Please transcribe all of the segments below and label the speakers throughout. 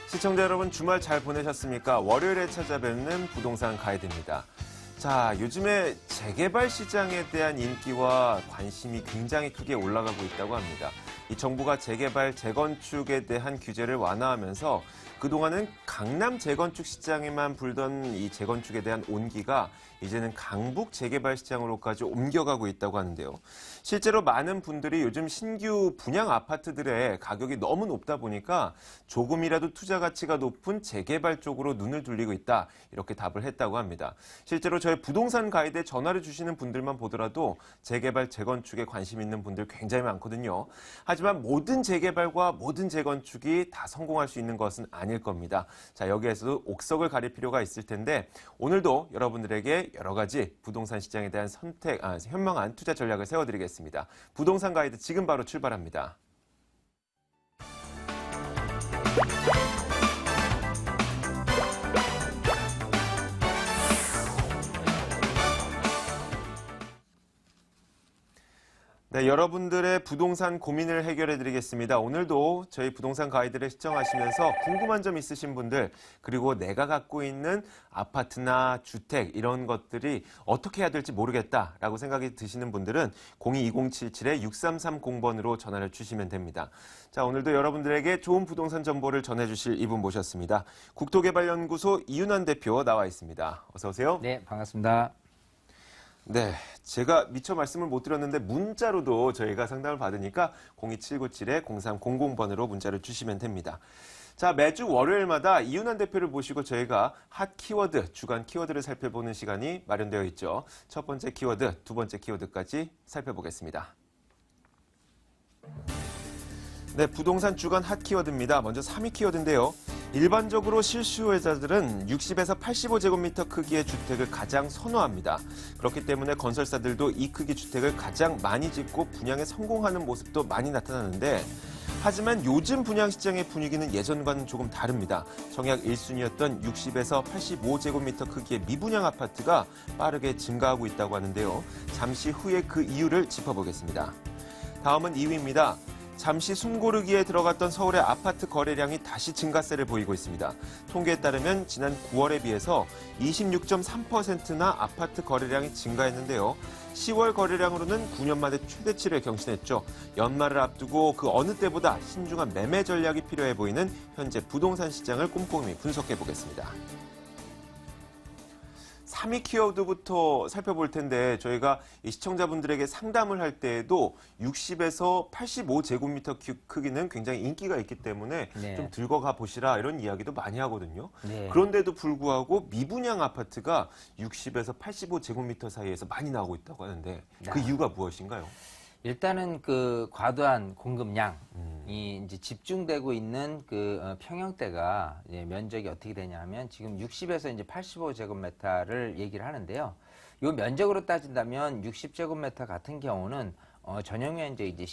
Speaker 1: 시청자 여러분 주말 잘 보내셨습니까? 월요일에 찾아뵙는 부동산 가이드입니다. 자, 요즘에 재개발 시장에 대한 인기와 관심이 굉장히 크게 올라가고 있다고 합니다. 이 정부가 재개발, 재건축에 대한 규제를 완화하면서 그동안은 강남 재건축 시장에만 불던 이 재건축에 대한 온기가 이제는 강북 재개발 시장으로까지 옮겨가고 있다고 하는데요. 실제로 많은 분들이 요즘 신규 분양 아파트들의 가격이 너무 높다 보니까 조금이라도 투자 가치가 높은 재개발 쪽으로 눈을 돌리고 있다, 이렇게 답을 했다고 합니다. 실제로 저희 부동산 가이드에 전화를 주시는 분들만 보더라도 재개발, 재건축에 관심 있는 분들 굉장히 많거든요. 하지만 모든 재개발과 모든 재건축이 다 성공할 수 있는 것은 아닐 겁니다. 자, 여기에서도 옥석을 가릴 필요가 있을 텐데 오늘도 여러분들에게 여러 가지 부동산 시장에 대한 현명한 투자 전략을 세워드리겠습니다. 부동산 가이드 지금 바로 출발합니다. 네, 여러분들의 부동산 고민을 해결해 드리겠습니다. 오늘도 저희 부동산 가이드를 시청하시면서 궁금한 점 있으신 분들, 그리고 내가 갖고 있는 아파트나 주택 이런 것들이 어떻게 해야 될지 모르겠다라고 생각이 드시는 분들은 02-2077-6330번으로 전화를 주시면 됩니다. 자, 오늘도 여러분들에게 좋은 부동산 정보를 전해주실 이분 모셨습니다. 국토개발연구소 이윤환 대표 나와 있습니다. 어서 오세요.
Speaker 2: 네, 반갑습니다.
Speaker 1: 네, 제가 미처 말씀을 못 드렸는데 문자로도 저희가 상담을 받으니까 02797-0300번으로 문자를 주시면 됩니다. 자, 매주 월요일마다 이윤환 대표를 모시고 저희가 핫 키워드, 주간 키워드를 살펴보는 시간이 마련되어 있죠. 첫 번째 키워드, 두 번째 키워드까지 살펴보겠습니다. 네, 부동산 주간 핫 키워드입니다. 먼저 3위 키워드인데요. 일반적으로 실수요자들은 60에서 85제곱미터 크기의 주택을 가장 선호합니다. 그렇기 때문에 건설사들도 이 크기 주택을 가장 많이 짓고 분양에 성공하는 모습도 많이 나타나는데, 하지만 요즘 분양시장의 분위기는 예전과는 조금 다릅니다. 청약 1순위였던 60에서 85제곱미터 크기의 미분양 아파트가 빠르게 증가하고 있다고 하는데요. 잠시 후에 그 이유를 짚어보겠습니다. 다음은 2위입니다. 잠시 숨고르기에 들어갔던 서울의 아파트 거래량이 다시 증가세를 보이고 있습니다. 통계에 따르면 지난 9월에 비해서 26.3%나 아파트 거래량이 증가했는데요. 10월 거래량으로는 9년 만에 최대치를 경신했죠. 연말을 앞두고 그 어느 때보다 신중한 매매 전략이 필요해 보이는 현재 부동산 시장을 꼼꼼히 분석해 보겠습니다. 3위 키워드부터 살펴볼 텐데, 저희가 이 시청자분들에게 상담을 할 때에도 60에서 85제곱미터 크기는 굉장히 인기가 있기 때문에 좀 들고 가 보시라, 이런 이야기도 많이 하거든요. 그런데도 불구하고 미분양 아파트가 60에서 85제곱미터 사이에서 많이 나오고 있다고 하는데 그 이유가 무엇인가요?
Speaker 2: 일단은 그 과도한 공급량이 이제 집중되고 있는 그 평형대가 이제 면적이 어떻게 되냐면, 지금 60에서 이제 85제곱미터를 얘기를 하는데요. 이 면적으로 따진다면 60제곱미터 같은 경우는 전용 면적 이제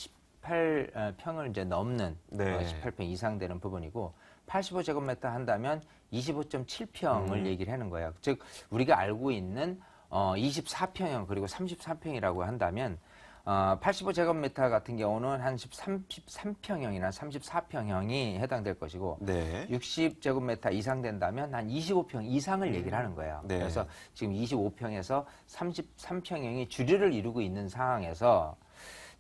Speaker 2: 18평을 이제 넘는 18평 이상 되는 부분이고, 85제곱미터 한다면 25.7평을 얘기를 하는 거예요. 즉 우리가 알고 있는 24평형 그리고 33평이라고 한다면 85제곱미터 같은 경우는 한 33평형이나 34평형이 해당될 것이고, 60제곱미터 이상 된다면 한 25평 이상을 얘기를 하는 거예요. 그래서 지금 25평에서 33평형이 주류를 이루고 있는 상황에서,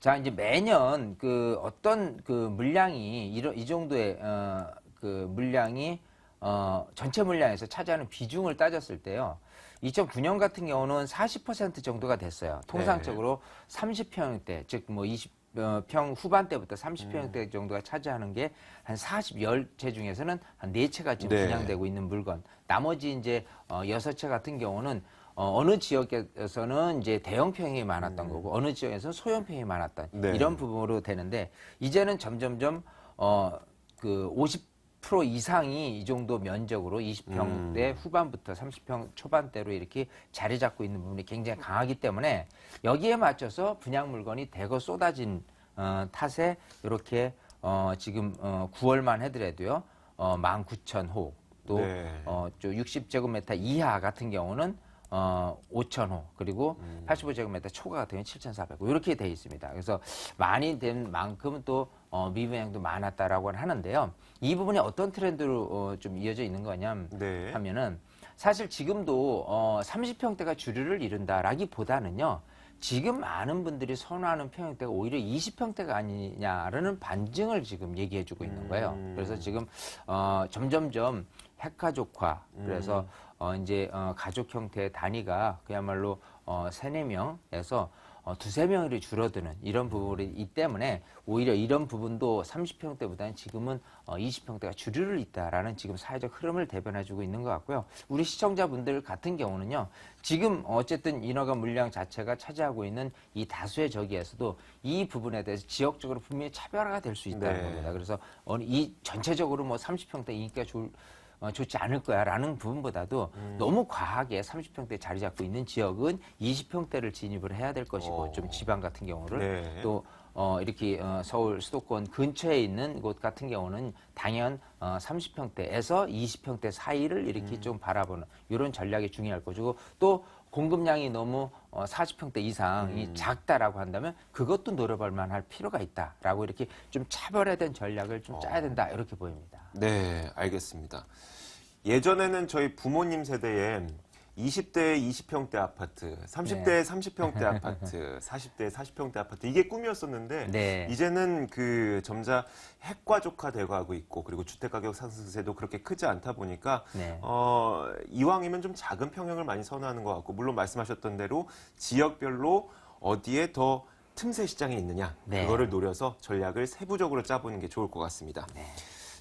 Speaker 2: 자, 이제 매년 그 어떤 그 물량이 이 정도의 그 물량이 전체 물량에서 차지하는 비중을 따졌을 때요. 2009년 같은 경우는 40% 정도가 됐어요. 통상적으로 30평대, 즉 뭐 20평 후반대부터 30평대 정도가 차지하는 게 한 40여채 중에서는 한 4채가 지금 분양되고 있는 물건. 나머지 이제 6채 같은 경우는 어느 지역에서는 이제 대형평이 많았던 거고, 어느 지역에서는 소형평이 많았던 이런 부분으로 되는데, 이제는 점점점 그 50% 이상이 이 정도 면적으로 20평대 후반부터 30평 초반대로 이렇게 자리 잡고 있는 부분이 굉장히 강하기 때문에, 여기에 맞춰서 분양 물건이 대거 쏟아진 탓에 이렇게 지금 9월만 해더라도요 19,000호, 또 60제곱미터 이하 같은 경우는 5,000호 그리고 85제곱미터 초과 같은 경우는 7,400호 이렇게 돼 있습니다. 그래서 많이 된 만큼 또 미분양도 많았다라고 하는데요. 이 부분이 어떤 트렌드로 좀 이어져 있는 거냐
Speaker 1: 네.
Speaker 2: 하면은 사실 지금도 30평대가 주류를 이룬다라기보다는요. 지금 많은 분들이 선호하는 평형대가 오히려 20평대가 아니냐라는 반증을 지금 얘기해주고 있는 거예요. 그래서 지금 점점점 핵가족화, 그래서 이제 가족 형태의 단위가 그야말로 3-4명에서 두세 명이 줄어드는 이런 부분이 있기 때문에 오히려 이런 부분도 30평대보다는 지금은 20평대가 주류를 있다라는 지금 사회적 흐름을 대변해주고 있는 것 같고요. 우리 시청자분들 같은 경우는요. 지금 어쨌든 인허가 물량 자체가 차지하고 있는 이 다수의 저기에서도 이 부분에 대해서 지역적으로 분명히 차별화가 될 수 있다는
Speaker 1: 네.
Speaker 2: 겁니다. 그래서 이 전체적으로 뭐 30평대 인기가 좋지 않을 거야라는 부분보다도 너무 과하게 30평대 자리 잡고 있는 지역은 20평대를 진입을 해야 될 것이고 좀 지방 같은 경우를
Speaker 1: 네.
Speaker 2: 또 이렇게 서울 수도권 근처에 있는 곳 같은 경우는 당연 30평대에서 20평대 사이를 이렇게 좀 바라보는 이런 전략이 중요할 것이고 또 공급량이 너무 40평대 이상이 작다라고 한다면 그것도 노려볼 만할 필요가 있다라고 이렇게 좀 차별화된 전략을 좀 짜야 된다 이렇게 보입니다.
Speaker 1: 네, 알겠습니다. 예전에는 저희 부모님 세대에 20대에 20평대 아파트, 30대에 30평대 아파트, 40대에 40평대 아파트 이게 꿈이었었는데
Speaker 2: 네.
Speaker 1: 이제는 그 점차 핵가족화 되고 있고 그리고 주택가격 상승세도 그렇게 크지 않다 보니까
Speaker 2: 네.
Speaker 1: 이왕이면 좀 작은 평형을 많이 선호하는 것 같고 물론 말씀하셨던 대로 지역별로 어디에 더 틈새 시장이 있느냐
Speaker 2: 네.
Speaker 1: 그거를 노려서 전략을 세부적으로 짜보는 게 좋을 것 같습니다.
Speaker 2: 네.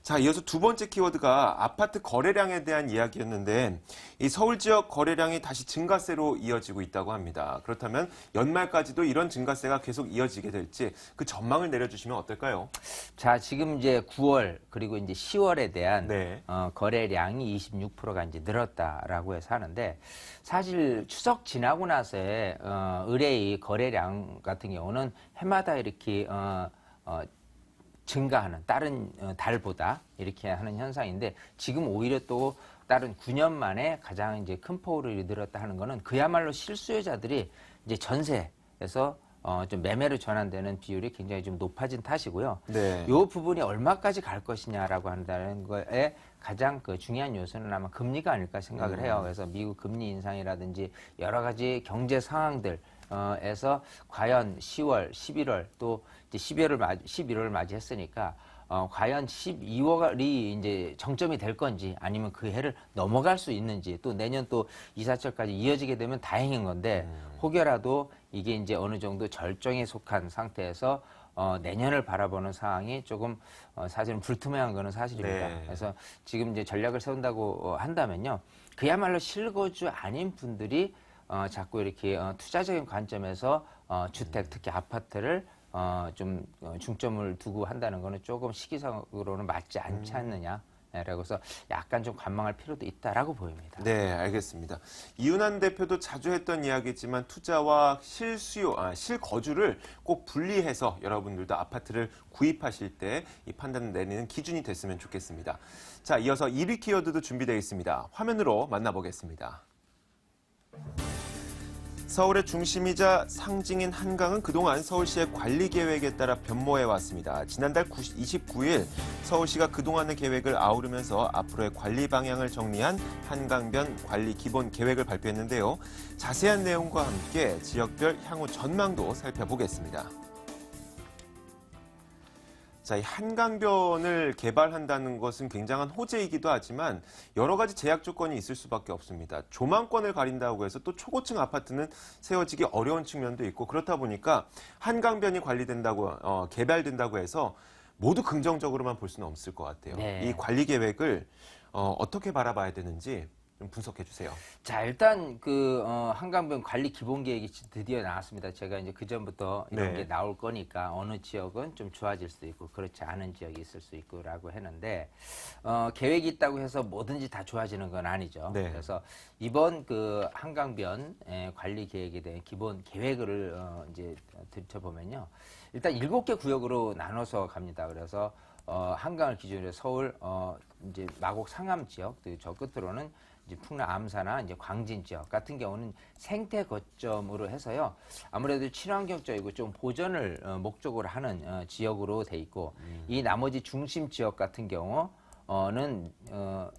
Speaker 1: 자, 이어서 두 번째 키워드가 아파트 거래량에 대한 이야기였는데 이 서울 지역 거래량이 다시 증가세로 이어지고 있다고 합니다. 그렇다면 연말까지도 이런 증가세가 계속 이어지게 될지 그 전망을 내려주시면 어떨까요?
Speaker 2: 자, 지금 이제 9월 그리고 이제 10월에 대한
Speaker 1: 네.
Speaker 2: 거래량이 26%가 이제 늘었다라고 해서 하는데 사실 추석 지나고 나서의 의뢰의 거래량 같은 경우는 해마다 이렇게 증가하는 다른 달보다 이렇게 하는 현상인데 지금 오히려 또 다른 9년 만에 가장 이제 큰 폭으로 늘었다 하는 거는 그야말로 실수요자들이 이제 전세에서 좀 매매로 전환되는 비율이 굉장히 좀 높아진 탓이고요.
Speaker 1: 네.
Speaker 2: 이 부분이 얼마까지 갈 것이냐라고 한다는 거에 가장 그 중요한 요소는 아마 금리가 아닐까 생각을 해요. 그래서 미국 금리 인상이라든지 여러 가지 경제 상황들 에서 과연 10월, 11월 또 이제 11월을 맞이했으니까 과연 12월이 이제 정점이 될 건지 아니면 그 해를 넘어갈 수 있는지 또 내년 또 이사철까지 이어지게 되면 다행인 건데 혹여라도 이게 이제 어느 정도 절정에 속한 상태에서 내년을 바라보는 상황이 조금 사실은 불투명한 거는 사실입니다.
Speaker 1: 네.
Speaker 2: 그래서 지금 이제 전략을 세운다고 한다면요. 그야말로 실거주 아닌 분들이 자꾸 이렇게 투자적인 관점에서 주택 특히 아파트를 좀 중점을 두고 한다는 거는 조금 시기상으로는 맞지 않지 않느냐. 라고 해서 약간 좀 관망할 필요도 있다라고 보입니다.
Speaker 1: 네, 알겠습니다. 이윤환 대표도 자주 했던 이야기지만 투자와 실거주를 꼭 분리해서 여러분들도 아파트를 구입하실 때 이 판단을 내리는 기준이 됐으면 좋겠습니다. 자, 이어서 1위 키워드도 준비되어 있습니다. 화면으로 만나보겠습니다. 서울의 중심이자 상징인 한강은 그동안 서울시의 관리 계획에 따라 변모해 왔습니다. 지난달 29일 서울시가 그동안의 계획을 아우르면서 앞으로의 관리 방향을 정리한 한강변 관리 기본 계획을 발표했는데요. 자세한 내용과 함께 지역별 향후 전망도 살펴보겠습니다. 자, 이 한강변을 개발한다는 것은 굉장한 호재이기도 하지만 여러 가지 제약 조건이 있을 수밖에 없습니다. 조망권을 가린다고 해서 또 초고층 아파트는 세워지기 어려운 측면도 있고 그렇다 보니까 한강변이 관리된다고 개발된다고 해서 모두 긍정적으로만 볼 수는 없을 것 같아요.
Speaker 2: 네.
Speaker 1: 이 관리 계획을 어떻게 바라봐야 되는지 좀 분석해 주세요.
Speaker 2: 자, 일단 그 한강변 관리 기본 계획이 드디어 나왔습니다. 제가 이제 그 전부터 이런
Speaker 1: 네.
Speaker 2: 게 나올 거니까 어느 지역은 좀 좋아질 수도 있고 그렇지 않은 지역이 있을 수 있고라고 했는데 계획이 있다고 해서 뭐든지 다 좋아지는 건 아니죠.
Speaker 1: 네.
Speaker 2: 그래서 이번 그 한강변 관리 계획에 대한 기본 계획을 이제 들춰보면요. 일단 7개 구역으로 나눠서 갑니다. 그래서 한강을 기준으로 서울 이제 마곡 상암 지역, 또 저 끝으로는 이제 풍남 암사나 이제 광진 지역 같은 경우는 생태 거점으로 해서요. 아무래도 친환경적이고 좀 보전을 목적으로 하는 지역으로 돼 있고 이 나머지 중심 지역 같은 경우는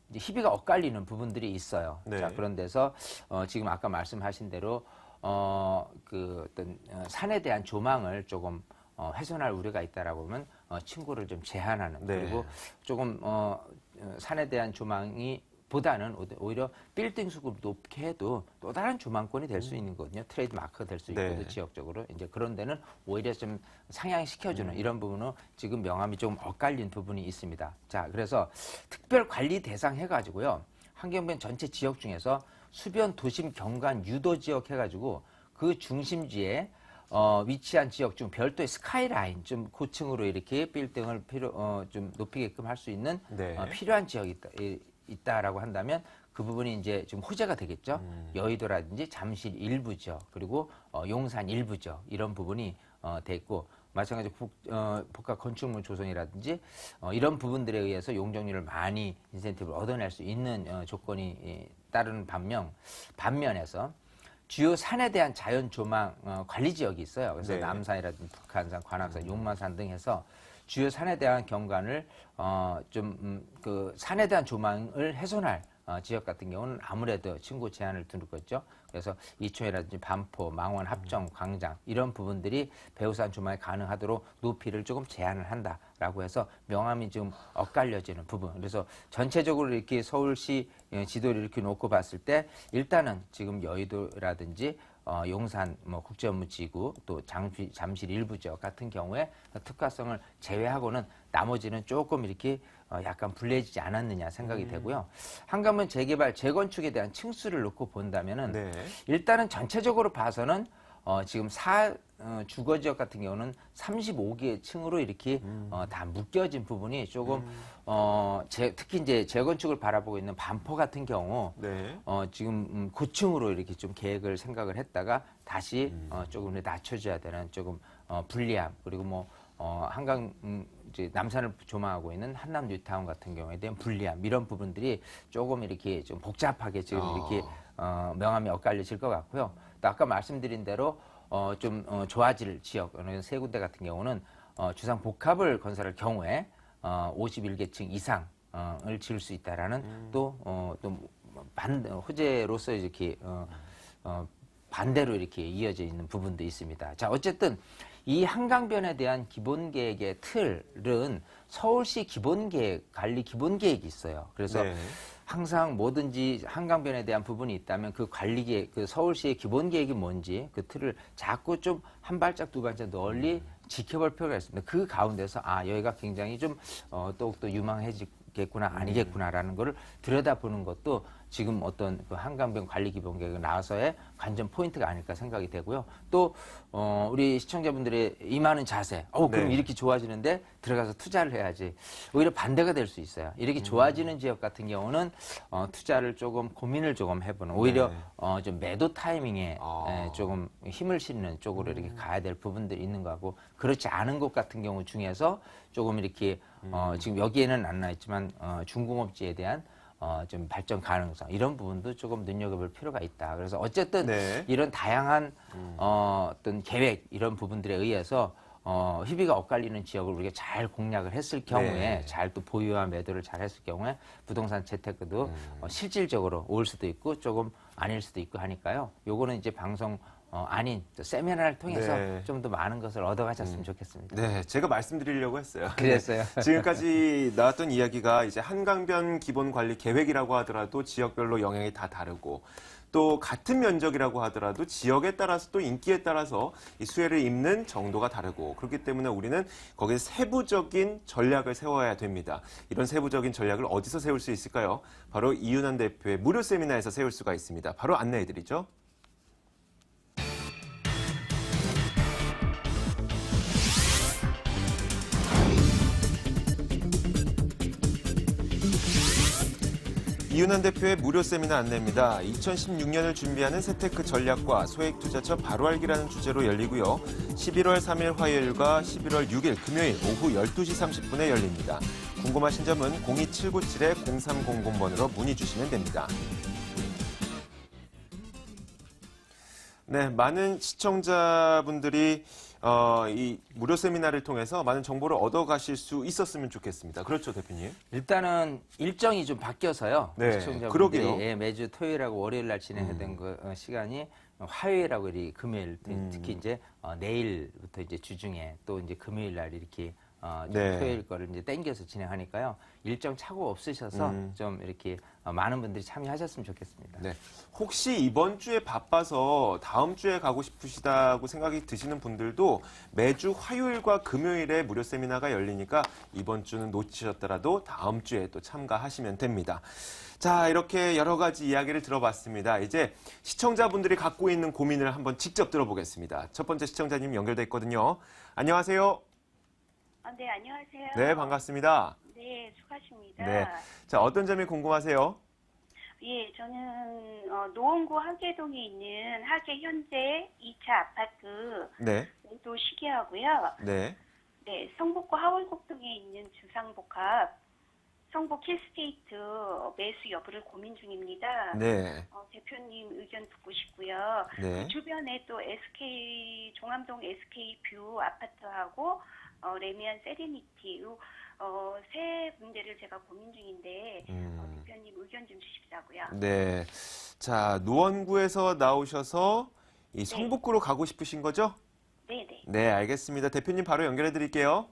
Speaker 2: 이제 희비가 엇갈리는 부분들이 있어요.
Speaker 1: 네.
Speaker 2: 자, 그런 데서 지금 아까 말씀하신 대로 그 어떤 산에 대한 조망을 조금 훼손할 우려가 있다라고 보면 친구를 좀 제한하는
Speaker 1: 네.
Speaker 2: 그리고 조금 산에 대한 조망이 보다는 오히려 빌딩 수급 높게 해도 또 다른 조망권이 될 수 있는 거거든요. 트레이드 마크가 될 수 있거든요.
Speaker 1: 네.
Speaker 2: 지역적으로. 이제 그런 데는 오히려 좀 상향시켜주는 이런 부분은 지금 명암이 조금 엇갈린 부분이 있습니다. 자, 그래서 특별 관리 대상 해가지고요. 환경변 전체 지역 중에서 수변 도심 경관 유도 지역 해가지고 그 중심지에 위치한 지역 중 별도의 스카이라인 좀 고층으로 이렇게 빌딩을 좀 높이게끔 할 수 있는
Speaker 1: 네.
Speaker 2: 필요한 지역이 있다라고 한다면 그 부분이 이제 좀 호재가 되겠죠. 여의도라든지 잠실 일부 지역 그리고 용산 일부 지역 이런 부분이 돼 있고 마찬가지로 복합 건축물 조성이라든지 이런 부분들에 의해서 용적률을 많이 인센티브를 얻어낼 수 있는 조건이 따르는 반면에서 주요 산에 대한 자연 조망 관리 지역이 있어요. 그래서
Speaker 1: 네.
Speaker 2: 남산이라든지 북한산, 관악산, 용마산 등 해서 주요 산에 대한 경관을 그 산에 대한 조망을 훼손할 지역 같은 경우는 아무래도 신고 제한을 두는 거죠. 그래서 이촌이라든지 반포, 망원, 합정, 광장 이런 부분들이 배후산 조망이 가능하도록 높이를 조금 제한을 한다라고 해서 명암이 좀 엇갈려지는 부분. 그래서 전체적으로 이렇게 서울시 지도를 이렇게 놓고 봤을 때 일단은 지금 여의도라든지 용산 국제업무지구 또 잠실 일부 지역 같은 경우에 특화성을 제외하고는 나머지는 조금 이렇게 약간 불리해지지 않았느냐 생각이 되고요. 한강변 재개발 재건축에 대한 층수를 놓고 본다면은
Speaker 1: 네.
Speaker 2: 일단은 전체적으로 봐서는 지금 주거 지역 같은 경우는 35개 층으로 이렇게 다 묶여진 부분이 조금 특히 이제 재건축을 바라보고 있는 반포 같은 경우
Speaker 1: 네.
Speaker 2: 지금 고층으로 이렇게 좀 계획을 생각을 했다가 다시 조금 낮춰줘야 되는 조금 불리함 그리고 한강 이제 남산을 조망하고 있는 한남 뉴타운 같은 경우에 대한 불리함 이런 부분들이 조금 이렇게 좀 복잡하게 지금 이렇게 명암이 엇갈려질 것 같고요. 또 아까 말씀드린 대로 좀 좋아질 지역 어느 세 군데 같은 경우는 주상 복합을 건설할 경우에 51개층 이상을 지을 수 있다라는 또 호재로서 이렇게 반대로 이렇게 이어져 있는 부분도 있습니다. 자, 어쨌든 이 한강변에 대한 기본계획의 틀은 서울시 기본계획, 관리 기본계획이 있어요. 그래서
Speaker 1: 네.
Speaker 2: 항상 뭐든지 한강변에 대한 부분이 있다면 그 관리계획, 그 서울시의 기본계획이 뭔지 그 틀을 자꾸 좀 한 발짝 두 발짝 널리 지켜볼 필요가 있습니다. 그 가운데서 여기가 굉장히 좀 또 유망해지겠구나 아니겠구나라는 거를 들여다보는 것도 지금 어떤 그 한강변 관리 기본계획 나와서의 관전 포인트가 아닐까 생각이 되고요. 또 우리 시청자분들의 임하는 자세. 그럼
Speaker 1: 네.
Speaker 2: 이렇게 좋아지는데 들어가서 투자를 해야지. 오히려 반대가 될 수 있어요. 이렇게 좋아지는 지역 같은 경우는 투자를 조금 고민을 조금 해보는. 오히려 좀 매도 타이밍에 조금 힘을 실는 쪽으로 이렇게 가야 될 부분들이 있는 거고 그렇지 않은 곳 같은 경우 중에서 조금 이렇게 지금 여기에는 안 나있지만 중공업지에 대한 좀 발전 가능성 이런 부분도 조금 눈여겨볼 필요가 있다. 그래서 어쨌든
Speaker 1: 네.
Speaker 2: 이런 다양한 어떤 계획 이런 부분들에 의해서 희비가 엇갈리는 지역을 우리가 잘 공략을 했을 경우에
Speaker 1: 네.
Speaker 2: 잘 또 보유와 매도를 잘 했을 경우에 부동산 재테크도 실질적으로 올 수도 있고 조금 아닐 수도 있고 하니까요. 요거는 이제 방송 아닌 세미나를 통해서
Speaker 1: 네.
Speaker 2: 좀 더 많은 것을 얻어가셨으면 좋겠습니다.
Speaker 1: 네, 제가 말씀드리려고 했어요.
Speaker 2: 그랬어요.
Speaker 1: 네, 지금까지 나왔던 이야기가 이제 한강변 기본 관리 계획이라고 하더라도 지역별로 영향이 다 다르고 또 같은 면적이라고 하더라도 지역에 따라서 또 인기에 따라서 이 수혜를 입는 정도가 다르고 그렇기 때문에 우리는 거기에 세부적인 전략을 세워야 됩니다. 이런 세부적인 전략을 어디서 세울 수 있을까요? 바로 이윤환 대표의 무료 세미나에서 세울 수가 있습니다. 바로 안내해드리죠. 이윤환 대표의 무료 세미나 안내입니다. 2016년을 준비하는 세테크 전략과 소액투자처 바로 알기라는 주제로 열리고요. 11월 3일 화요일과 11월 6일 금요일 오후 12시 30분에 열립니다. 궁금하신 점은 02797-0300번으로 문의 주시면 됩니다. 네, 많은 시청자분들이 이 무료 세미나를 통해서 많은 정보를 얻어가실 수 있었으면 좋겠습니다. 그렇죠, 대표님?
Speaker 2: 일단은 일정이 좀 바뀌어서요.
Speaker 1: 네,
Speaker 2: 시청자분들이
Speaker 1: 그러게요.
Speaker 2: 예, 매주 토요일하고 월요일 날 진행하던 시간이 화요일하고 금요일, 특히 이제 내일부터 이제 주중에 또 이제 금요일 날 이렇게 좀
Speaker 1: 네.
Speaker 2: 토요일 거를 이제 땡겨서 진행하니까요. 일정 착오 없으셔서 좀 이렇게 많은 분들이 참여하셨으면 좋겠습니다.
Speaker 1: 네. 혹시 이번 주에 바빠서 다음 주에 가고 싶으시다고 생각이 드시는 분들도 매주 화요일과 금요일에 무료 세미나가 열리니까 이번 주는 놓치셨더라도 다음 주에 또 참가하시면 됩니다. 자, 이렇게 여러 가지 이야기를 들어봤습니다. 이제 시청자분들이 갖고 있는 고민을 한번 직접 들어보겠습니다. 첫 번째 시청자님 연결돼 있거든요. 안녕하세요.
Speaker 3: 네, 안녕하세요.
Speaker 1: 네, 반갑습니다.
Speaker 3: 네, 수고하십니다.
Speaker 1: 네. 자, 어떤 점이 궁금하세요?
Speaker 3: 예, 저는 노원구 하계동에 있는 하계 현재 2차 아파트
Speaker 1: 네.
Speaker 3: 매도 시기하고요.
Speaker 1: 네.
Speaker 3: 네, 성북구 하월곡동에 있는 주상복합 성북 힐스테이트 매수 여부를 고민 중입니다.
Speaker 1: 네.
Speaker 3: 대표님 의견 듣고 싶고요.
Speaker 1: 네.
Speaker 3: 그 주변에 또 종암동 SK 뷰 아파트하고 레미안 세레니티 세 군데를 제가 고민 중인데 대표님 의견 좀 주십사고요.
Speaker 1: 네. 자, 노원구에서 나오셔서 이 성북구로 가고 싶으신 거죠?
Speaker 3: 네네.
Speaker 1: 네, 알겠습니다. 대표님 바로 연결해 드릴게요.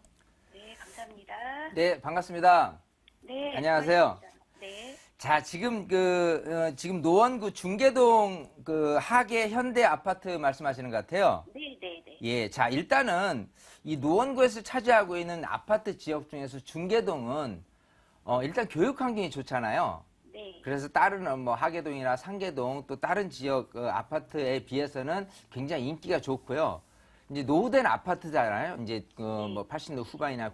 Speaker 3: 네, 감사합니다.
Speaker 2: 네, 반갑습니다.
Speaker 3: 네.
Speaker 2: 안녕하세요.
Speaker 3: 수고하십니다. 네.
Speaker 2: 자, 지금 지금 노원구 중계동 하계 현대 아파트 말씀하시는 것 같아요.
Speaker 3: 네네네.
Speaker 2: 예, 자, 일단은 이 노원구에서 차지하고 있는 아파트 지역 중에서 중계동은 일단 교육 환경이 좋잖아요.
Speaker 3: 네.
Speaker 2: 그래서 다른 뭐 하계동이나 상계동 또 다른 지역 아파트에 비해서는 굉장히 인기가 좋고요. 이제 노후된 아파트잖아요. 이제 뭐 80년대 후반이나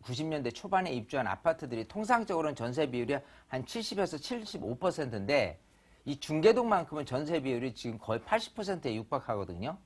Speaker 2: 90년대 초반에 입주한 아파트들이 통상적으로는 전세 비율이 한 70에서 75%인데 이 중계동만큼은 전세 비율이 지금 거의 80%에 육박하거든요.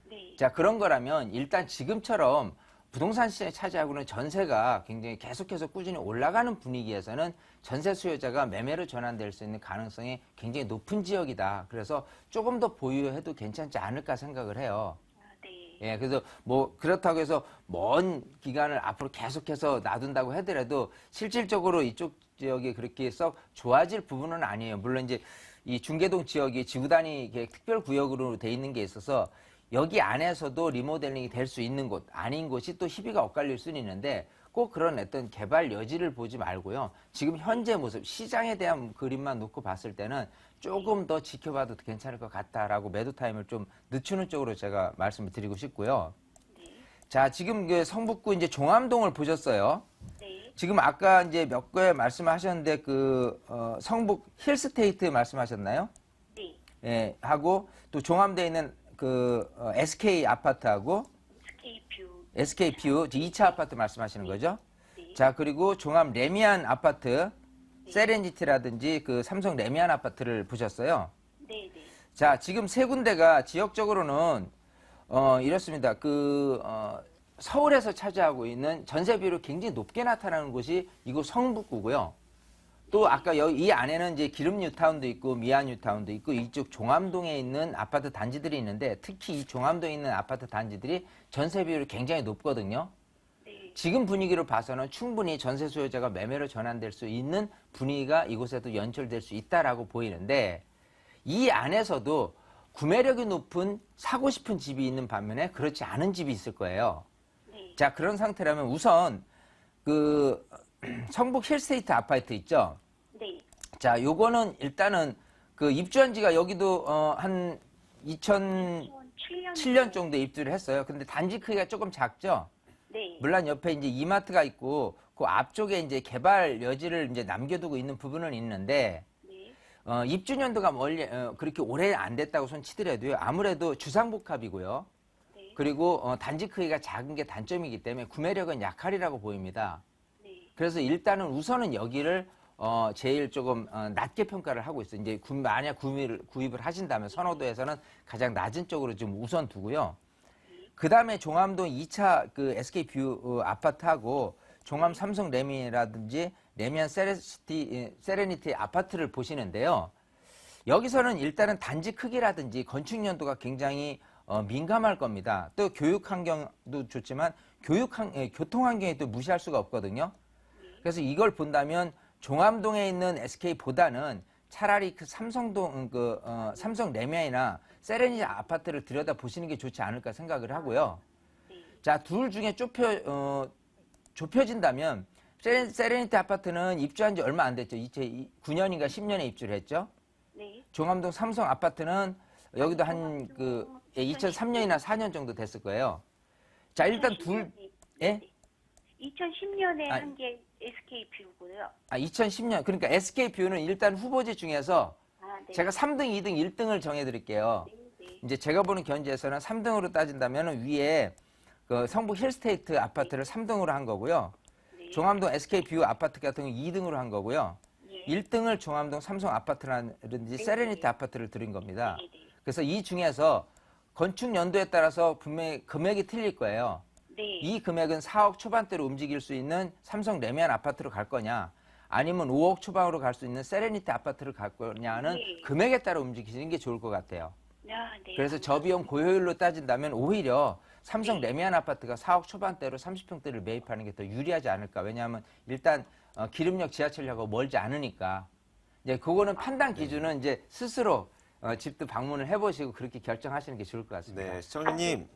Speaker 3: 네.
Speaker 2: 자, 그런 거라면 일단 지금처럼 부동산 시장에 차지하고는 전세가 굉장히 계속해서 꾸준히 올라가는 분위기에서는 전세 수요자가 매매로 전환될 수 있는 가능성이 굉장히 높은 지역이다. 그래서 조금 더 보유해도 괜찮지 않을까 생각을 해요.
Speaker 3: 네.
Speaker 2: 예, 그래서 뭐 그렇다고 해서 먼 기간을 앞으로 계속해서 놔둔다고 하더라도 실질적으로 이쪽 지역이 그렇게 썩 좋아질 부분은 아니에요. 물론 이제 이 중계동 지역이 지구 단위 특별 구역으로 돼 있는 게 있어서 여기 안에서도 리모델링이 될 수 있는 곳, 아닌 곳이 또 희비가 엇갈릴 수는 있는데 꼭 그런 어떤 개발 여지를 보지 말고요. 지금 현재 모습, 시장에 대한 그림만 놓고 봤을 때는 조금 더 지켜봐도 괜찮을 것 같다라고 매도 타임을 좀 늦추는 쪽으로 제가 말씀을 드리고 싶고요.
Speaker 3: 네.
Speaker 2: 자, 지금 성북구 이제 종암동을 보셨어요.
Speaker 3: 네.
Speaker 2: 지금 아까 이제 몇 개 말씀하셨는데 성북 힐스테이트 말씀하셨나요?
Speaker 3: 네.
Speaker 2: 예, 하고 또 종암대에 있는 SK 아파트하고 SK 뷰 2차 아파트 말씀하시는 거죠?
Speaker 3: 네.
Speaker 2: 자, 그리고 종암 레미안 아파트 세렌지티라든지 삼성 레미안 아파트를 보셨어요.
Speaker 3: 네. 네.
Speaker 2: 자, 지금 세 군데가 지역적으로는 이렇습니다. 서울에서 차지하고 있는 전세 비율이 굉장히 높게 나타나는 곳이 이곳 성북구고요. 또 아까 이 안에는 이제 기름 뉴타운도 있고 미아 뉴타운도 있고 이쪽 종암동에 있는 아파트 단지들이 있는데 특히 이 종암동에 있는 아파트 단지들이 전세 비율이 굉장히 높거든요.
Speaker 3: 네.
Speaker 2: 지금 분위기로 봐서는 충분히 전세 수요자가 매매로 전환될 수 있는 분위기가 이곳에도 연출될 수 있다라고 보이는데 이 안에서도 구매력이 높은 사고 싶은 집이 있는 반면에 그렇지 않은 집이 있을 거예요.
Speaker 3: 네.
Speaker 2: 자, 그런 상태라면 우선 성북 힐스테이트 아파트 있죠?
Speaker 3: 네.
Speaker 2: 자, 요거는 일단은 입주한 지가 여기도 한 2007년 정도에 입주를 했어요. 근데 단지 크기가 조금 작죠?
Speaker 3: 네.
Speaker 2: 물론 옆에 이제 이마트가 있고 그 앞쪽에 이제 개발 여지를 이제 남겨두고 있는 부분은 있는데
Speaker 3: 네.
Speaker 2: 입주 연도가 그렇게 오래 안 됐다고 손 치더라도요. 아무래도 주상복합이고요.
Speaker 3: 네.
Speaker 2: 그리고 단지 크기가 작은 게 단점이기 때문에 구매력은 약하리라고 보입니다.
Speaker 3: 네.
Speaker 2: 그래서 일단은 우선은 여기를 제일 조금 낮게 평가를 하고 있어요. 이제 만약 구입을 하신다면 선호도에서는 가장 낮은 쪽으로 좀 우선 두고요. 그 다음에 종암동 2차 그 SK뷰 아파트하고 종암 삼성 레미라든지 레미안 세레니티 아파트를 보시는데요. 여기서는 일단은 단지 크기라든지 건축 연도가 굉장히 민감할 겁니다. 또 교육 환경도 좋지만 교통 환경에 또 무시할 수가 없거든요. 그래서 이걸 본다면 종암동에 있는 SK보다는 차라리 그 삼성동 삼성 레미안이나 세레니티 아파트를 들여다 보시는 게 좋지 않을까 생각을 하고요. 자, 둘 중에 좁혀진다면 세레니티 아파트는 입주한 지 얼마 안 됐죠. 2009년인가 10년에 입주를 했죠.
Speaker 3: 네.
Speaker 2: 종암동 삼성 아파트는 여기도 한 2003년이나 4년 정도 됐을 거예요. 자, 일단 예?
Speaker 3: 2010년에 한 게 SK뷰고요.
Speaker 2: 2010년. 그러니까 SK뷰는 일단 후보지 중에서
Speaker 3: 네.
Speaker 2: 제가 3등, 2등, 1등을 정해드릴게요.
Speaker 3: 네.
Speaker 2: 이제 제가 보는 견지에서는 3등으로 따진다면 위에 그 성북 힐스테이트 아파트를 3등으로 한 거고요.
Speaker 3: 네.
Speaker 2: 종암동 SK뷰 아파트 같은 거 2등으로 한 거고요.
Speaker 3: 예.
Speaker 2: 1등을 종암동 삼성 아파트라든지 세레니티 아파트를 드린 겁니다.
Speaker 3: 네.
Speaker 2: 그래서 이 중에서 건축 연도에 따라서 분명히 금액이 틀릴 거예요.
Speaker 3: 네.
Speaker 2: 이 금액은 4억 초반대로 움직일 수 있는 삼성 레미안 아파트로 갈 거냐, 아니면 5억 초반으로 갈 수 있는 세레니티 아파트를 갈 거냐는
Speaker 3: 네.
Speaker 2: 금액에 따라 움직이시는 게 좋을 것 같아요.
Speaker 3: 네.
Speaker 2: 그래서 저비용 고효율로 따진다면 오히려 삼성 레미안 아파트가 4억 초반대로 30평대를 매입하는 게 더 유리하지 않을까. 왜냐하면 일단 기름역 지하철역하고 멀지 않으니까. 이제 그거는 판단 기준은 이제 스스로 집도 방문을 해보시고 그렇게 결정하시는 게 좋을 것 같습니다.
Speaker 1: 네, 시청자님.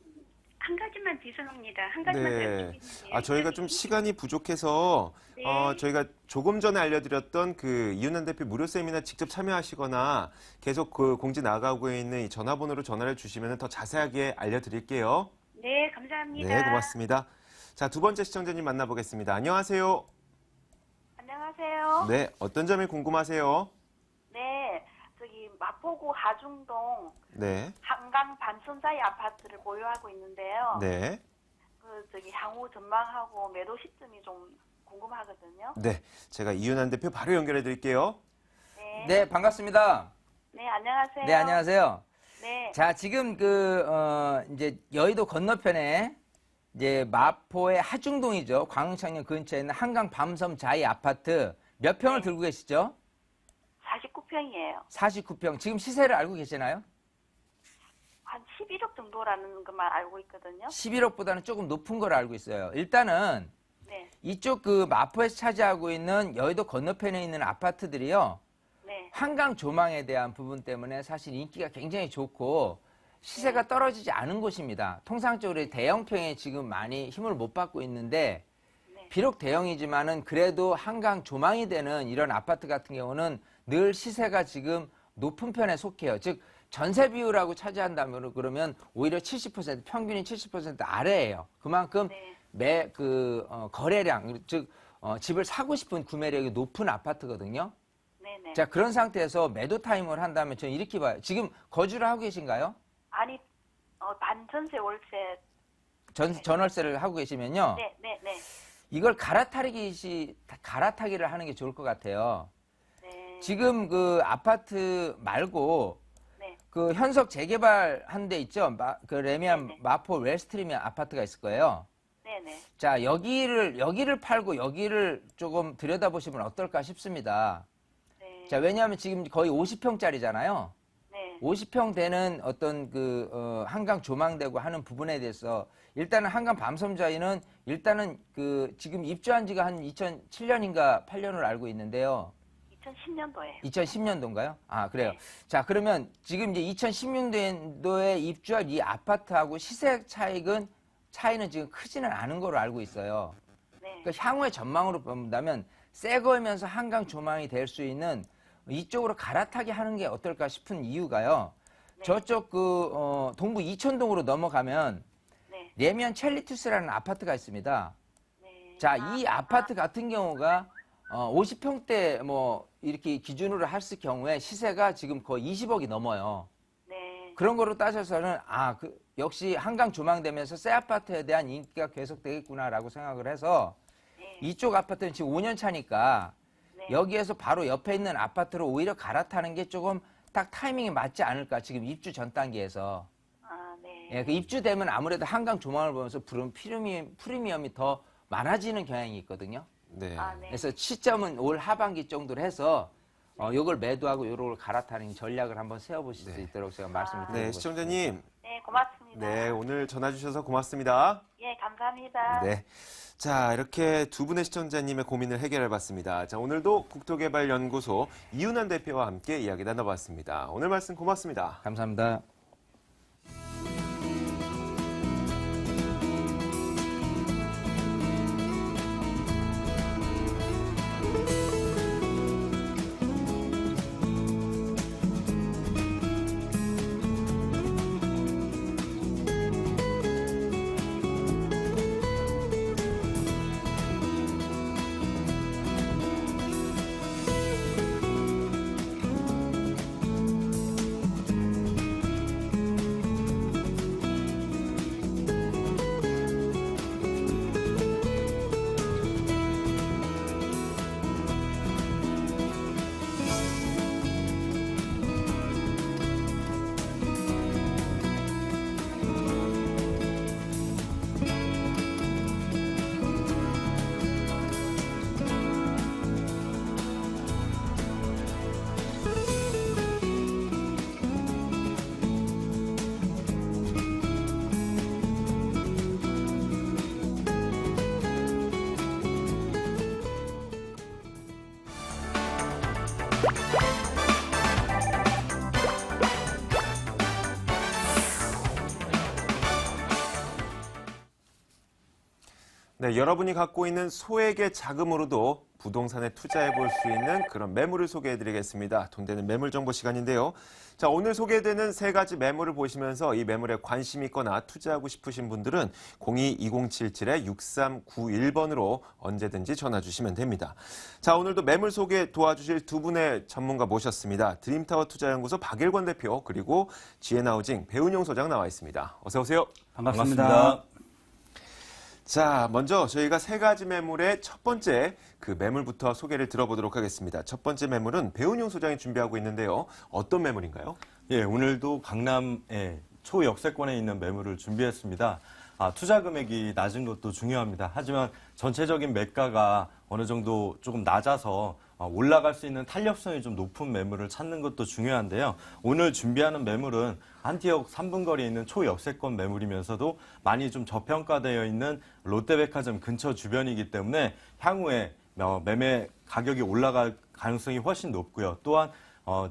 Speaker 3: 한 가지만 죄송합니다. 한 가지만
Speaker 1: 네.
Speaker 3: 드리겠는데요.
Speaker 1: 저희가 좀 시간이 부족해서
Speaker 3: 네.
Speaker 1: 저희가 조금 전에 알려드렸던 그 이윤환 대표 무료 세미나 직접 참여하시거나 계속 그 공지 나가고 있는 이 전화번호로 전화를 주시면 더 자세하게 알려드릴게요.
Speaker 3: 네, 감사합니다.
Speaker 1: 네, 고맙습니다. 자, 두 번째 시청자님 만나보겠습니다. 안녕하세요.
Speaker 3: 안녕하세요.
Speaker 1: 네, 어떤 점이 궁금하세요?
Speaker 3: 네, 저기 마포구 하중동
Speaker 1: 네,
Speaker 3: 한강 반선사이 아파트를 보유하고 있는데요.
Speaker 1: 네,
Speaker 3: 저기 향후 전망하고 매도 시점이 좀 궁금하거든요.
Speaker 1: 네. 제가 이윤환 대표 바로 연결해 드릴게요.
Speaker 3: 네.
Speaker 2: 네, 반갑습니다.
Speaker 3: 네, 안녕하세요.
Speaker 2: 네, 안녕하세요.
Speaker 3: 네.
Speaker 2: 자, 지금 이제 여의도 건너편에 이제 마포의 하중동이죠. 광흥창녕 근처에 있는 한강 밤섬 자이 아파트 몇 평을 들고 계시죠?
Speaker 3: 49평이에요.
Speaker 2: 49평. 지금 시세를 알고 계시나요?
Speaker 3: 한 11억 정도라는 것만 알고 있거든요.
Speaker 2: 11억보다는 조금 높은 걸 알고 있어요. 일단은
Speaker 3: 네.
Speaker 2: 이쪽 그 마포에서 차지하고 있는 여의도 건너편에 있는 아파트들이요.
Speaker 3: 네.
Speaker 2: 한강 조망에 대한 부분 때문에 사실 인기가 굉장히 좋고 시세가 떨어지지 않은 곳입니다. 통상적으로 대형평에 지금 많이 힘을 못 받고 있는데
Speaker 3: 네.
Speaker 2: 비록 대형이지만은 그래도 한강 조망이 되는 이런 아파트 같은 경우는 늘 시세가 지금 높은 편에 속해요. 즉 전세 비율하고 차지한다면 그러면 오히려 70% 평균이 70% 아래예요. 그만큼
Speaker 3: 네.
Speaker 2: 거래량 즉 집을 사고 싶은 구매력이 높은 아파트거든요.
Speaker 3: 네네.
Speaker 2: 자, 그런 상태에서 매도 타임을 한다면 저는 이렇게 봐요. 지금 거주를 하고 계신가요?
Speaker 3: 아니, 반전세 월세.
Speaker 2: 전월세를 하고 계시면요.
Speaker 3: 네, 네, 네.
Speaker 2: 이걸 갈아타기를 하는 게 좋을 것 같아요.
Speaker 3: 네.
Speaker 2: 지금 그 아파트 말고
Speaker 3: 네.
Speaker 2: 그 현석 재개발 한 데 있죠. 그 레미안
Speaker 3: 네네.
Speaker 2: 마포 웨스트리미안 아파트가 있을 거예요.
Speaker 3: 네네.
Speaker 2: 자, 여기를 팔고 여기를 조금 들여다보시면 어떨까 싶습니다.
Speaker 3: 네.
Speaker 2: 자, 왜냐하면 지금 거의 50평짜리잖아요.
Speaker 3: 네.
Speaker 2: 50평 되는 어떤 한강 조망되고 하는 부분에 대해서 일단은 한강 밤섬자이는 일단은 지금 입주한 지가 한 2007년인가 8년을 알고 있는데요.
Speaker 3: 2010년도에.
Speaker 2: 2010년도인가요? 아, 그래요.
Speaker 3: 네.
Speaker 2: 자, 그러면 지금 이제 2016년도에 입주할 이 아파트하고 시세 차이는 지금 크지는 않은 걸로 알고 있어요.
Speaker 3: 네.
Speaker 2: 그러니까 향후의 전망으로 본다면 새 거면서 한강 조망이 될 수 있는 이쪽으로 갈아타기 하는 게 어떨까 싶은 이유가요.
Speaker 3: 네.
Speaker 2: 저쪽 동부 이촌동으로 넘어가면
Speaker 3: 네.
Speaker 2: 레미안 첼리투스라는 아파트가 있습니다.
Speaker 3: 네.
Speaker 2: 자, 이 아파트 같은 경우가 50평대 뭐 이렇게 기준으로 했을 경우에 시세가 지금 거의 20억이 넘어요.
Speaker 3: 네.
Speaker 2: 그런 거로 따져서는 역시 한강 조망되면서 새 아파트에 대한 인기가 계속되겠구나라고 생각을 해서
Speaker 3: 네.
Speaker 2: 이쪽 아파트는 지금 5년 차니까
Speaker 3: 네.
Speaker 2: 여기에서 바로 옆에 있는 아파트로 오히려 갈아타는 게 조금 딱 타이밍이 맞지 않을까. 지금 입주 전 단계에서.
Speaker 3: 아, 네.
Speaker 2: 예, 그 입주되면 아무래도 한강 조망을 보면서 부른 프리미엄이 더 많아지는 경향이 있거든요.
Speaker 1: 네.
Speaker 3: 아, 네.
Speaker 2: 그래서 시점은 올 하반기 정도로 해서 요걸 매도하고 요걸 갈아타는 전략을 한번 세워보실 수 있도록 제가 말씀을 드리고
Speaker 1: 네, 시청자님.
Speaker 3: 네, 고맙습니다.
Speaker 1: 네, 오늘 전화 주셔서 고맙습니다.
Speaker 3: 예, 감사합니다.
Speaker 1: 네. 자, 이렇게 두 분의 시청자님의 고민을 해결해봤습니다. 자, 오늘도 국토개발연구소 이윤환 대표와 함께 이야기 나눠봤습니다. 오늘 말씀 고맙습니다.
Speaker 2: 감사합니다.
Speaker 1: 네, 여러분이 갖고 있는 소액의 자금으로도 부동산에 투자해 볼 수 있는 그런 매물을 소개해 드리겠습니다. 돈 되는 매물 정보 시간인데요. 자, 오늘 소개되는 세 가지 매물을 보시면서 이 매물에 관심 있거나 투자하고 싶으신 분들은 02-2077-6391번으로 언제든지 전화 주시면 됩니다. 자, 오늘도 매물 소개 도와주실 두 분의 전문가 모셨습니다. 드림타워 투자연구소 박일권 대표 그리고 GN하우징 배은용 소장 나와 있습니다. 어서 오세요.
Speaker 4: 반갑습니다.
Speaker 1: 자, 먼저 저희가 세 가지 매물의 첫 번째 그 매물부터 소개를 들어보도록 하겠습니다. 첫 번째 매물은 배은용 소장이 준비하고 있는데요. 어떤 매물인가요?
Speaker 4: 예, 오늘도 강남의 초역세권에 있는 매물을 준비했습니다. 투자 금액이 낮은 것도 중요합니다. 하지만 전체적인 매가가 어느 정도 조금 낮아서 올라갈 수 있는 탄력성이 좀 높은 매물을 찾는 것도 중요한데요. 오늘 준비하는 매물은 한티역 3분 거리에 있는 초역세권 매물이면서도 많이 좀 저평가되어 있는 롯데백화점 근처 주변이기 때문에 향후에 매매 가격이 올라갈 가능성이 훨씬 높고요. 또한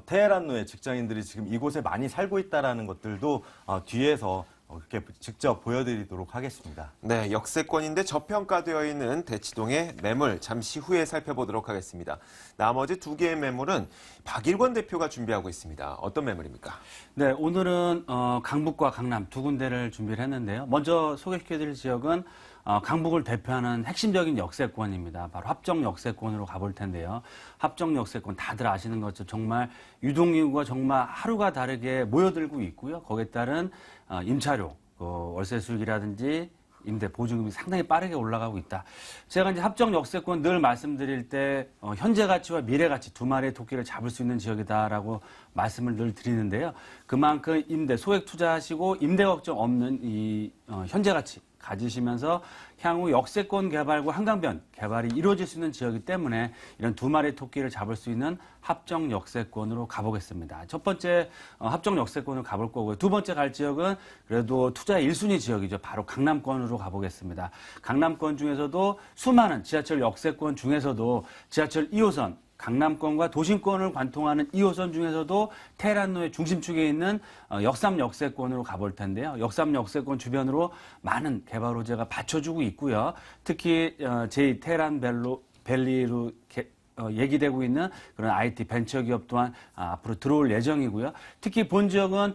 Speaker 4: 테헤란로의 직장인들이 지금 이곳에 많이 살고 있다는 것들도 뒤에서 그렇게 직접 보여드리도록 하겠습니다.
Speaker 1: 네, 역세권인데 저평가되어 있는 대치동의 매물 잠시 후에 살펴보도록 하겠습니다. 나머지 두 개의 매물은 박일권 대표가 준비하고 있습니다. 어떤 매물입니까?
Speaker 5: 네, 오늘은 강북과 강남 두 군데를 준비를 했는데요. 먼저 소개시켜드릴 지역은 강북을 대표하는 핵심적인 역세권입니다. 바로 합정 역세권으로 가볼 텐데요. 합정 역세권 다들 아시는 것처럼 정말 유동인구가 정말 하루가 다르게 모여들고 있고요. 거기에 따른 임차료, 월세 수익이라든지 임대 보증금이 상당히 빠르게 올라가고 있다. 제가 이제 합정 역세권 늘 말씀드릴 때 현재 가치와 미래 가치 두 마리의 토끼를 잡을 수 있는 지역이다라고 말씀을 늘 드리는데요. 그만큼 임대 소액 투자하시고 임대 걱정 없는 이 현재 가치 가지시면서 향후 역세권 개발과 한강변 개발이 이루어질 수 있는 지역이기 때문에 이런 두 마리의 토끼를 잡을 수 있는 합정 역세권으로 가보겠습니다. 첫 번째 합정 역세권으로 가볼 거고요. 두 번째 갈 지역은 그래도 투자 1순위 지역이죠. 바로 강남권으로 가보겠습니다. 강남권 중에서도 수많은 지하철 역세권 중에서도 지하철 2호선 강남권과 도심권을 관통하는 2호선 중에서도 테헤란로의 중심축에 있는 역삼 역세권으로 가볼 텐데요. 역삼 역세권 주변으로 많은 개발 호재가 받쳐주고 있고요. 특히 제2 테헤란 밸리로 얘기되고 있는 그런 IT 벤처기업 또한 앞으로 들어올 예정이고요. 특히 본 지역은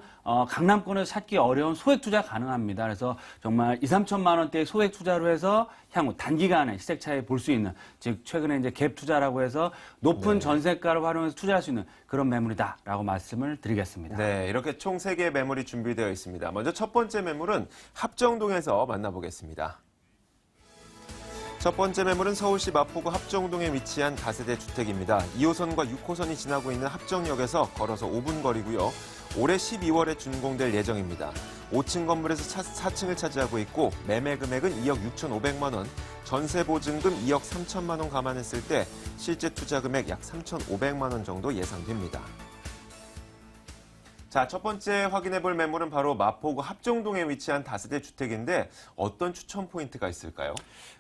Speaker 5: 강남권에서 찾기 어려운 소액 투자 가능합니다. 그래서 정말 2, 3천만 원대의 소액 투자로 해서 향후 단기간에 시세 차이 볼 수 있는, 즉 최근에 이제 갭 투자라고 해서 높은 전세가를 활용해서 투자할 수 있는 그런 매물이다라고 말씀을 드리겠습니다.
Speaker 1: 네, 이렇게 총 3개의 매물이 준비되어 있습니다. 먼저 첫 번째 매물은 합정동에서 만나보겠습니다. 첫 번째 매물은 서울시 마포구 합정동에 위치한 다세대 주택입니다. 2호선과 6호선이 지나고 있는 합정역에서 걸어서 5분 거리고요. 올해 12월에 준공될 예정입니다. 5층 건물에서 4층을 차지하고 있고 매매 금액은 2억 6,500만 원, 전세 보증금 2억 3천만 원 감안했을 때 실제 투자 금액 약 3,500만 원 정도 예상됩니다. 자, 첫 번째 확인해 볼 매물은 바로 마포구 합정동에 위치한 다세대 주택인데 어떤 추천 포인트가 있을까요?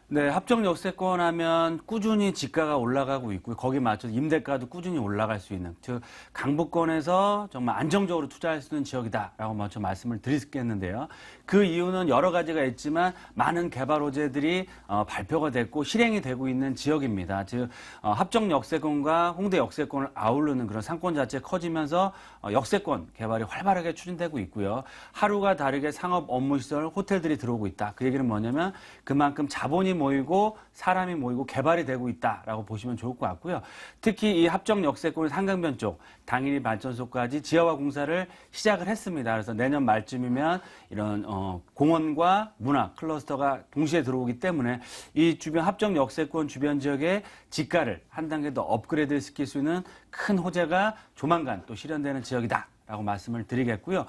Speaker 5: 네, 합정 역세권 하면 꾸준히 지가가 올라가고 있고요. 거기에 맞춰서 임대가도 꾸준히 올라갈 수 있는, 즉 강북권에서 정말 안정적으로 투자할 수 있는 지역이다라고 먼저 말씀을 드리겠는데요. 그 이유는 여러 가지가 있지만 많은 개발 호재들이 발표가 됐고 실행이 되고 있는 지역입니다. 즉 합정 역세권과 홍대 역세권을 아우르는 그런 상권 자체 커지면서 역세권 개발이 활발하게 추진되고 있고요. 하루가 다르게 상업 업무 시설, 호텔들이 들어오고 있다. 그 얘기는 뭐냐면 그만큼 자본이 모이고 사람이 모이고 개발이 되고 있다라고 보시면 좋을 것 같고요. 특히 이 합정 역세권의 한강변 쪽 당일이 발전소까지 지하화 공사를 시작을 했습니다. 그래서 내년 말쯤이면 이런 공원과 문화 클러스터가 동시에 들어오기 때문에 이 주변 합정 역세권 주변 지역의 지가를 한 단계 더 업그레이드 시킬 수 있는 큰 호재가 조만간 또 실현되는 지역이다. 라고 말씀을 드리겠고요.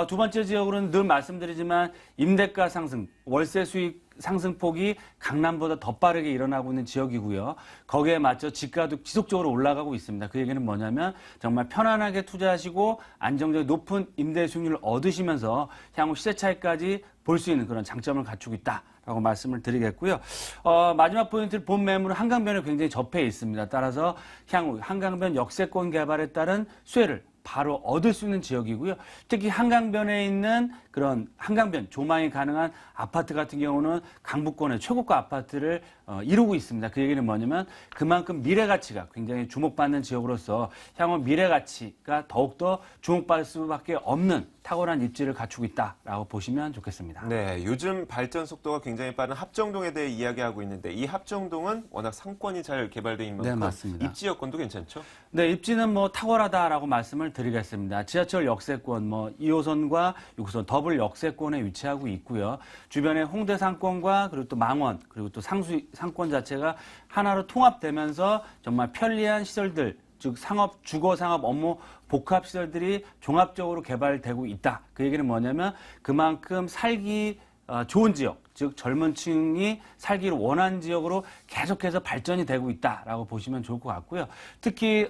Speaker 5: 두 번째 지역으로는 늘 말씀드리지만 임대가 상승, 월세 수익 상승폭이 강남보다 더 빠르게 일어나고 있는 지역이고요. 거기에 맞춰 지가도 지속적으로 올라가고 있습니다. 그 얘기는 뭐냐면 정말 편안하게 투자하시고 안정적인 높은 임대 수익률을 얻으시면서 향후 시세 차익까지 볼 수 있는 그런 장점을 갖추고 있다. 라고 말씀을 드리겠고요. 마지막 포인트, 본 매물은 한강변에 굉장히 접해 있습니다. 따라서 향후 한강변 역세권 개발에 따른 수혜를 바로 얻을 수 있는 지역이고요. 특히 한강변에 있는 그런 한강변 조망이 가능한 아파트 같은 경우는 강북권의 최고가 아파트를 이루고 있습니다. 그 얘기는 뭐냐면 그만큼 미래 가치가 굉장히 주목받는 지역으로서 향후 미래 가치가 더욱더 주목받을 수밖에 없는 탁월한 입지를 갖추고 있다라고 보시면 좋겠습니다.
Speaker 1: 네, 요즘 발전 속도가 굉장히 빠른 합정동에 대해 이야기하고 있는데 이 합정동은 워낙 상권이 잘 개발되어 있는 만큼
Speaker 5: 네, 맞습니다.
Speaker 1: 입지 여건도 괜찮죠?
Speaker 5: 네, 입지는 뭐 탁월하다라고 말씀을 드리겠습니다. 지하철 역세권, 2호선과 6호선 더블 역세권에 위치하고 있고요. 주변에 홍대 상권과 그리고 또 망원, 그리고 또 상수 상권 자체가 하나로 통합되면서 정말 편리한 시설들, 즉 상업, 주거 상업 업무 복합 시설들이 종합적으로 개발되고 있다. 그 얘기는 뭐냐면 그만큼 살기 좋은 지역, 즉 젊은 층이 살기를 원하는 지역으로 계속해서 발전이 되고 있다라고 보시면 좋을 것 같고요. 특히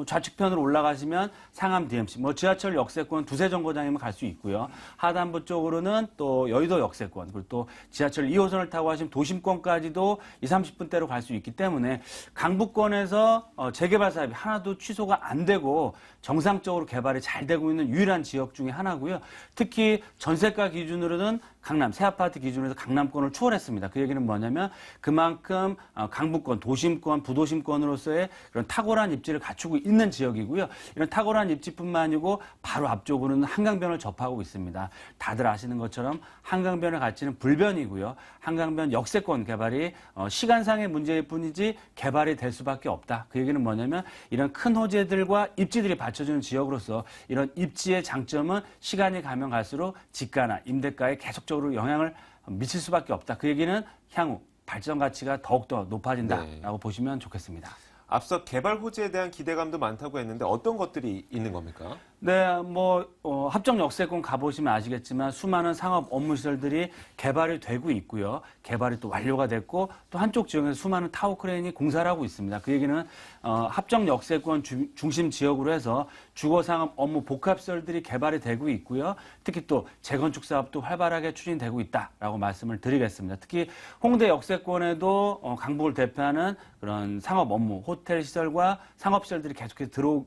Speaker 5: 좌측편으로 올라가시면 상암 DMC, 지하철 역세권 두세 정거장이면 갈 수 있고요. 하단부 쪽으로는 또 여의도 역세권, 그리고 또 지하철 2호선을 타고 가시면 도심권까지도 20-30분대로 갈 수 있기 때문에 강북권에서 재개발 사업이 하나도 취소가 안 되고 정상적으로 개발이 잘 되고 있는 유일한 지역 중에 하나고요. 특히 전세가 기준으로는 강남 새 아파트 기준에서 강남권을 초월했습니다. 그 얘기는 뭐냐면 그만큼 강북권, 도심권, 부도심권으로서의 그런 탁월한 입지를 갖추고 있는 지역이고요. 이런 탁월한 입지뿐만 아니고 바로 앞쪽으로는 한강변을 접하고 있습니다. 다들 아시는 것처럼 한강변의 가치는 불변이고요. 한강변 역세권 개발이 시간상의 문제일 뿐이지 개발이 될 수밖에 없다. 그 얘기는 뭐냐면 이런 큰 호재들과 입지들이 받쳐주는 지역으로서 이런 입지의 장점은 시간이 가면 갈수록 지가나 임대가에 계속적으로 영향을 미칠 수밖에 없다. 그 얘기는 향후 발전 가치가 더욱더 높아진다라고 보시면 좋겠습니다.
Speaker 1: 앞서 개발 호재에 대한 기대감도 많다고 했는데 어떤 것들이 있는 겁니까?
Speaker 5: 네, 합정 역세권 가보시면 아시겠지만 수많은 상업 업무 시설들이 개발이 되고 있고요. 개발이 또 완료가 됐고 또 한쪽 지역에서 수많은 타워 크레인이 공사를 하고 있습니다. 그 얘기는 합정 역세권 중심 지역으로 해서 주거 상업 업무 복합 시설들이 개발이 되고 있고요. 특히 또 재건축 사업도 활발하게 추진되고 있다라고 말씀을 드리겠습니다. 특히 홍대 역세권에도 강북을 대표하는 그런 상업 업무, 호텔 시설과 상업 시설들이 계속해서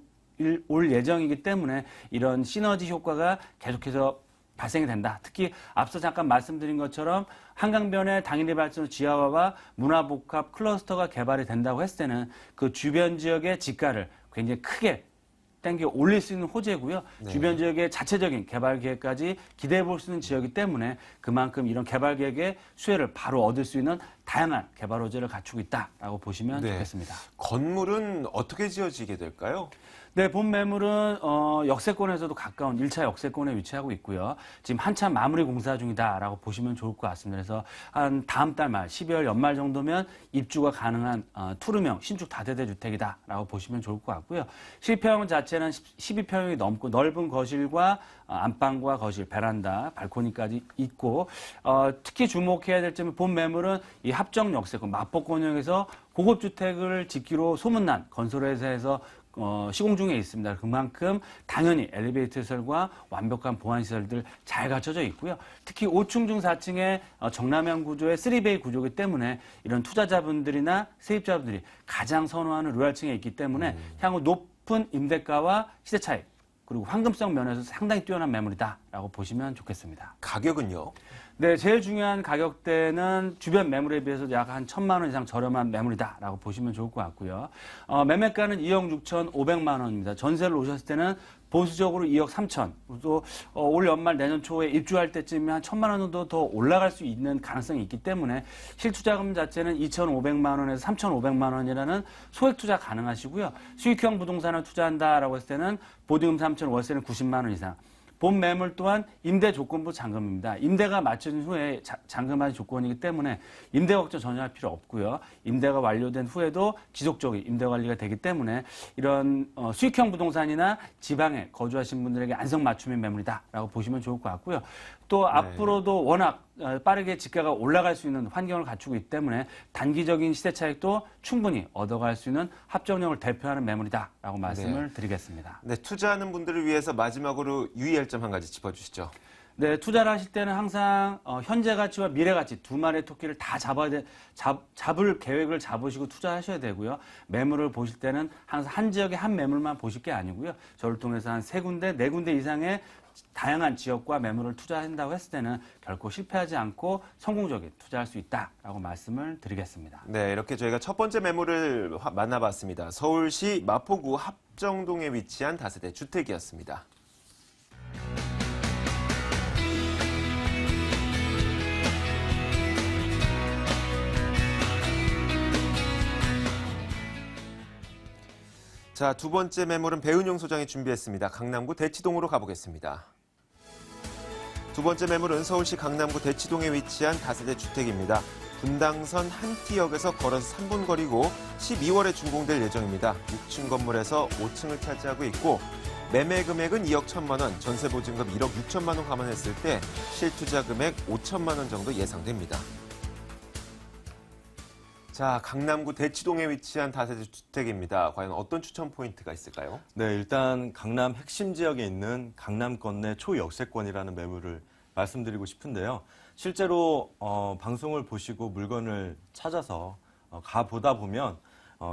Speaker 5: 올 예정이기 때문에 이런 시너지 효과가 계속해서 발생이 된다. 특히 앞서 잠깐 말씀드린 것처럼 한강변의 당일의 발전 지하화와 문화복합 클러스터가 개발이 된다고 했을 때는 그 주변 지역의 지가를 굉장히 크게 땡겨 올릴 수 있는 호재고요. 네. 주변 지역의 자체적인 개발 계획까지 기대해 볼 수 있는 지역이기 때문에 그만큼 이런 개발 계획의 수혜를 바로 얻을 수 있는 다양한 개발 호재를 갖추고 있다라고 보시면
Speaker 1: 네.
Speaker 5: 좋겠습니다.
Speaker 1: 건물은 어떻게 지어지게 될까요?
Speaker 5: 네, 본 매물은 역세권에서도 가까운 1차 역세권에 위치하고 있고요. 지금 한참 마무리 공사 중이다라고 보시면 좋을 것 같습니다. 그래서 한 다음 달 말, 12월 연말 정도면 입주가 가능한 투룸형 신축 다세대 주택이다라고 보시면 좋을 것 같고요. 실평 자체는 12평이 넘고 넓은 거실과 안방과 거실, 베란다, 발코니까지 있고 특히 주목해야 될 점은 본 매물은 이 합정 역세권, 마포권역에서 고급 주택을 짓기로 소문난 건설회사에서 시공 중에 있습니다. 그만큼 당연히 엘리베이터 시설과 완벽한 보안 시설들 잘 갖춰져 있고요. 특히 5층 중 4층의 정남형 구조의 3베이 구조이기 때문에 이런 투자자분들이나 세입자분들이 가장 선호하는 로얄층에 있기 때문에 향후 높은 임대가와 시세 차익 그리고 황금성 면에서 상당히 뛰어난 매물이다라고 보시면 좋겠습니다.
Speaker 1: 가격은요?
Speaker 5: 네, 제일 중요한 가격대는 주변 매물에 비해서 약 한 1,000만 원 이상 저렴한 매물이다라고 보시면 좋을 것 같고요. 매매가는 2억 6,500만 원입니다. 전세를 오셨을 때는 보수적으로 2억 3천, 또 올 연말 내년 초에 입주할 때쯤에 한 1,000만 원 정도 더 올라갈 수 있는 가능성이 있기 때문에 실투자금 자체는 2,500만 원에서 3,500만 원이라는 소액 투자 가능하시고요. 수익형 부동산을 투자한다라고 했을 때는 보증금 3천, 월세는 90만 원 이상. 본 매물 또한 임대 조건부 잔금입니다. 임대가 마쳐진 후에 잔금하는 조건이기 때문에 임대 걱정 전혀 할 필요 없고요. 임대가 완료된 후에도 지속적인 임대 관리가 되기 때문에 이런 수익형 부동산이나 지방에 거주하신 분들에게 안성맞춤의 매물이다라고 보시면 좋을 것 같고요. 또 앞으로도 워낙 빠르게 집가가 올라갈 수 있는 환경을 갖추고 있기 때문에 단기적인 시세 차익도 충분히 얻어갈 수 있는 합정역을 대표하는 매물이다라고 말씀을 드리겠습니다.
Speaker 1: 네, 투자하는 분들을 위해서 마지막으로 유의할 점 한 가지 짚어주시죠.
Speaker 5: 네, 투자를 하실 때는 항상 현재 가치와 미래 가치 두 마리의 토끼를 다 잡을 계획을 잡으시고 투자하셔야 되고요. 매물을 보실 때는 항상 한 지역의 한 매물만 보실 게 아니고요. 저를 통해서 한 3군데, 4군데 이상의 다양한 지역과 매물을 투자한다고 했을 때는 결코 실패하지 않고 성공적인 투자할 수 있다라고 말씀을 드리겠습니다.
Speaker 1: 네, 이렇게 저희가 첫 번째 매물을 만나봤습니다. 서울시 마포구 합정동에 위치한 다세대 주택이었습니다. 자, 두 번째 매물은 배은용 소장이 준비했습니다. 강남구 대치동으로 가보겠습니다. 두 번째 매물은 서울시 강남구 대치동에 위치한 다세대 주택입니다. 분당선 한티역에서 걸어서 3분 거리고 12월에 준공될 예정입니다. 6층 건물에서 5층을 차지하고 있고 매매 금액은 2억 1천만 원, 전세 보증금 1억 6천만 원 감안했을 때 실투자 금액 5천만 원 정도 예상됩니다. 자, 강남구 대치동에 위치한 다세대 주택입니다. 과연 어떤 추천 포인트가 있을까요?
Speaker 4: 네, 일단 강남 핵심 지역에 있는 강남권 내 초역세권이라는 매물을 말씀드리고 싶은데요. 실제로 방송을 보시고 물건을 찾아서 가보다 보면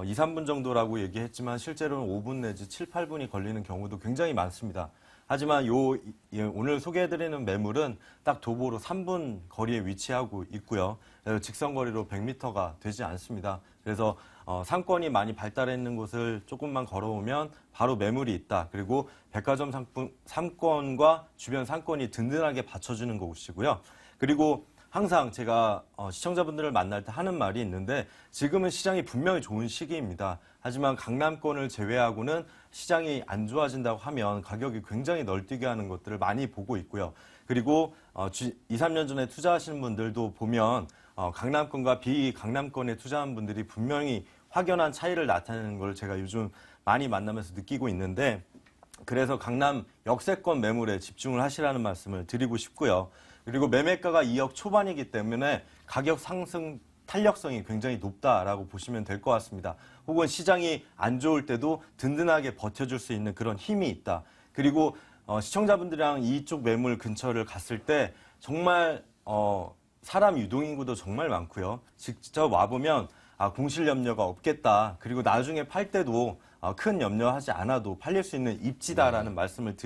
Speaker 4: 2, 3분 정도라고 얘기했지만 실제로는 5분 내지 7, 8분이 걸리는 경우도 굉장히 많습니다. 하지만 오늘 소개해드리는 매물은 딱 도보로 3분 거리에 위치하고 있고요. 직선거리로 100m가 되지 않습니다. 그래서 상권이 많이 발달해 있는 곳을 조금만 걸어오면 바로 매물이 있다. 그리고 백화점 상권과 주변 상권이 든든하게 받쳐주는 곳이고요. 그리고 항상 제가 시청자분들을 만날 때 하는 말이 있는데 지금은 시장이 분명히 좋은 시기입니다. 하지만 강남권을 제외하고는 시장이 안 좋아진다고 하면 가격이 굉장히 널뛰게 하는 것들을 많이 보고 있고요. 그리고 2, 3년 전에 투자하시는 분들도 보면 강남권과 비강남권에 투자한 분들이 분명히 확연한 차이를 나타내는 걸 제가 요즘 많이 만나면서 느끼고 있는데 그래서 강남 역세권 매물에 집중을 하시라는 말씀을 드리고 싶고요. 그리고 매매가가 2억 초반이기 때문에 가격 상승 탄력성이 굉장히 높다라고 보시면 될 것 같습니다. 혹은 시장이 안 좋을 때도 든든하게 버텨줄 수 있는 그런 힘이 있다. 그리고 시청자분들이랑 이쪽 매물 근처를 갔을 때 정말 사람 유동인구도 정말 많고요. 직접 와보면 공실 염려가 없겠다. 그리고 나중에 팔 때도 큰 염려하지 않아도 팔릴 수 있는 입지다라는 말씀을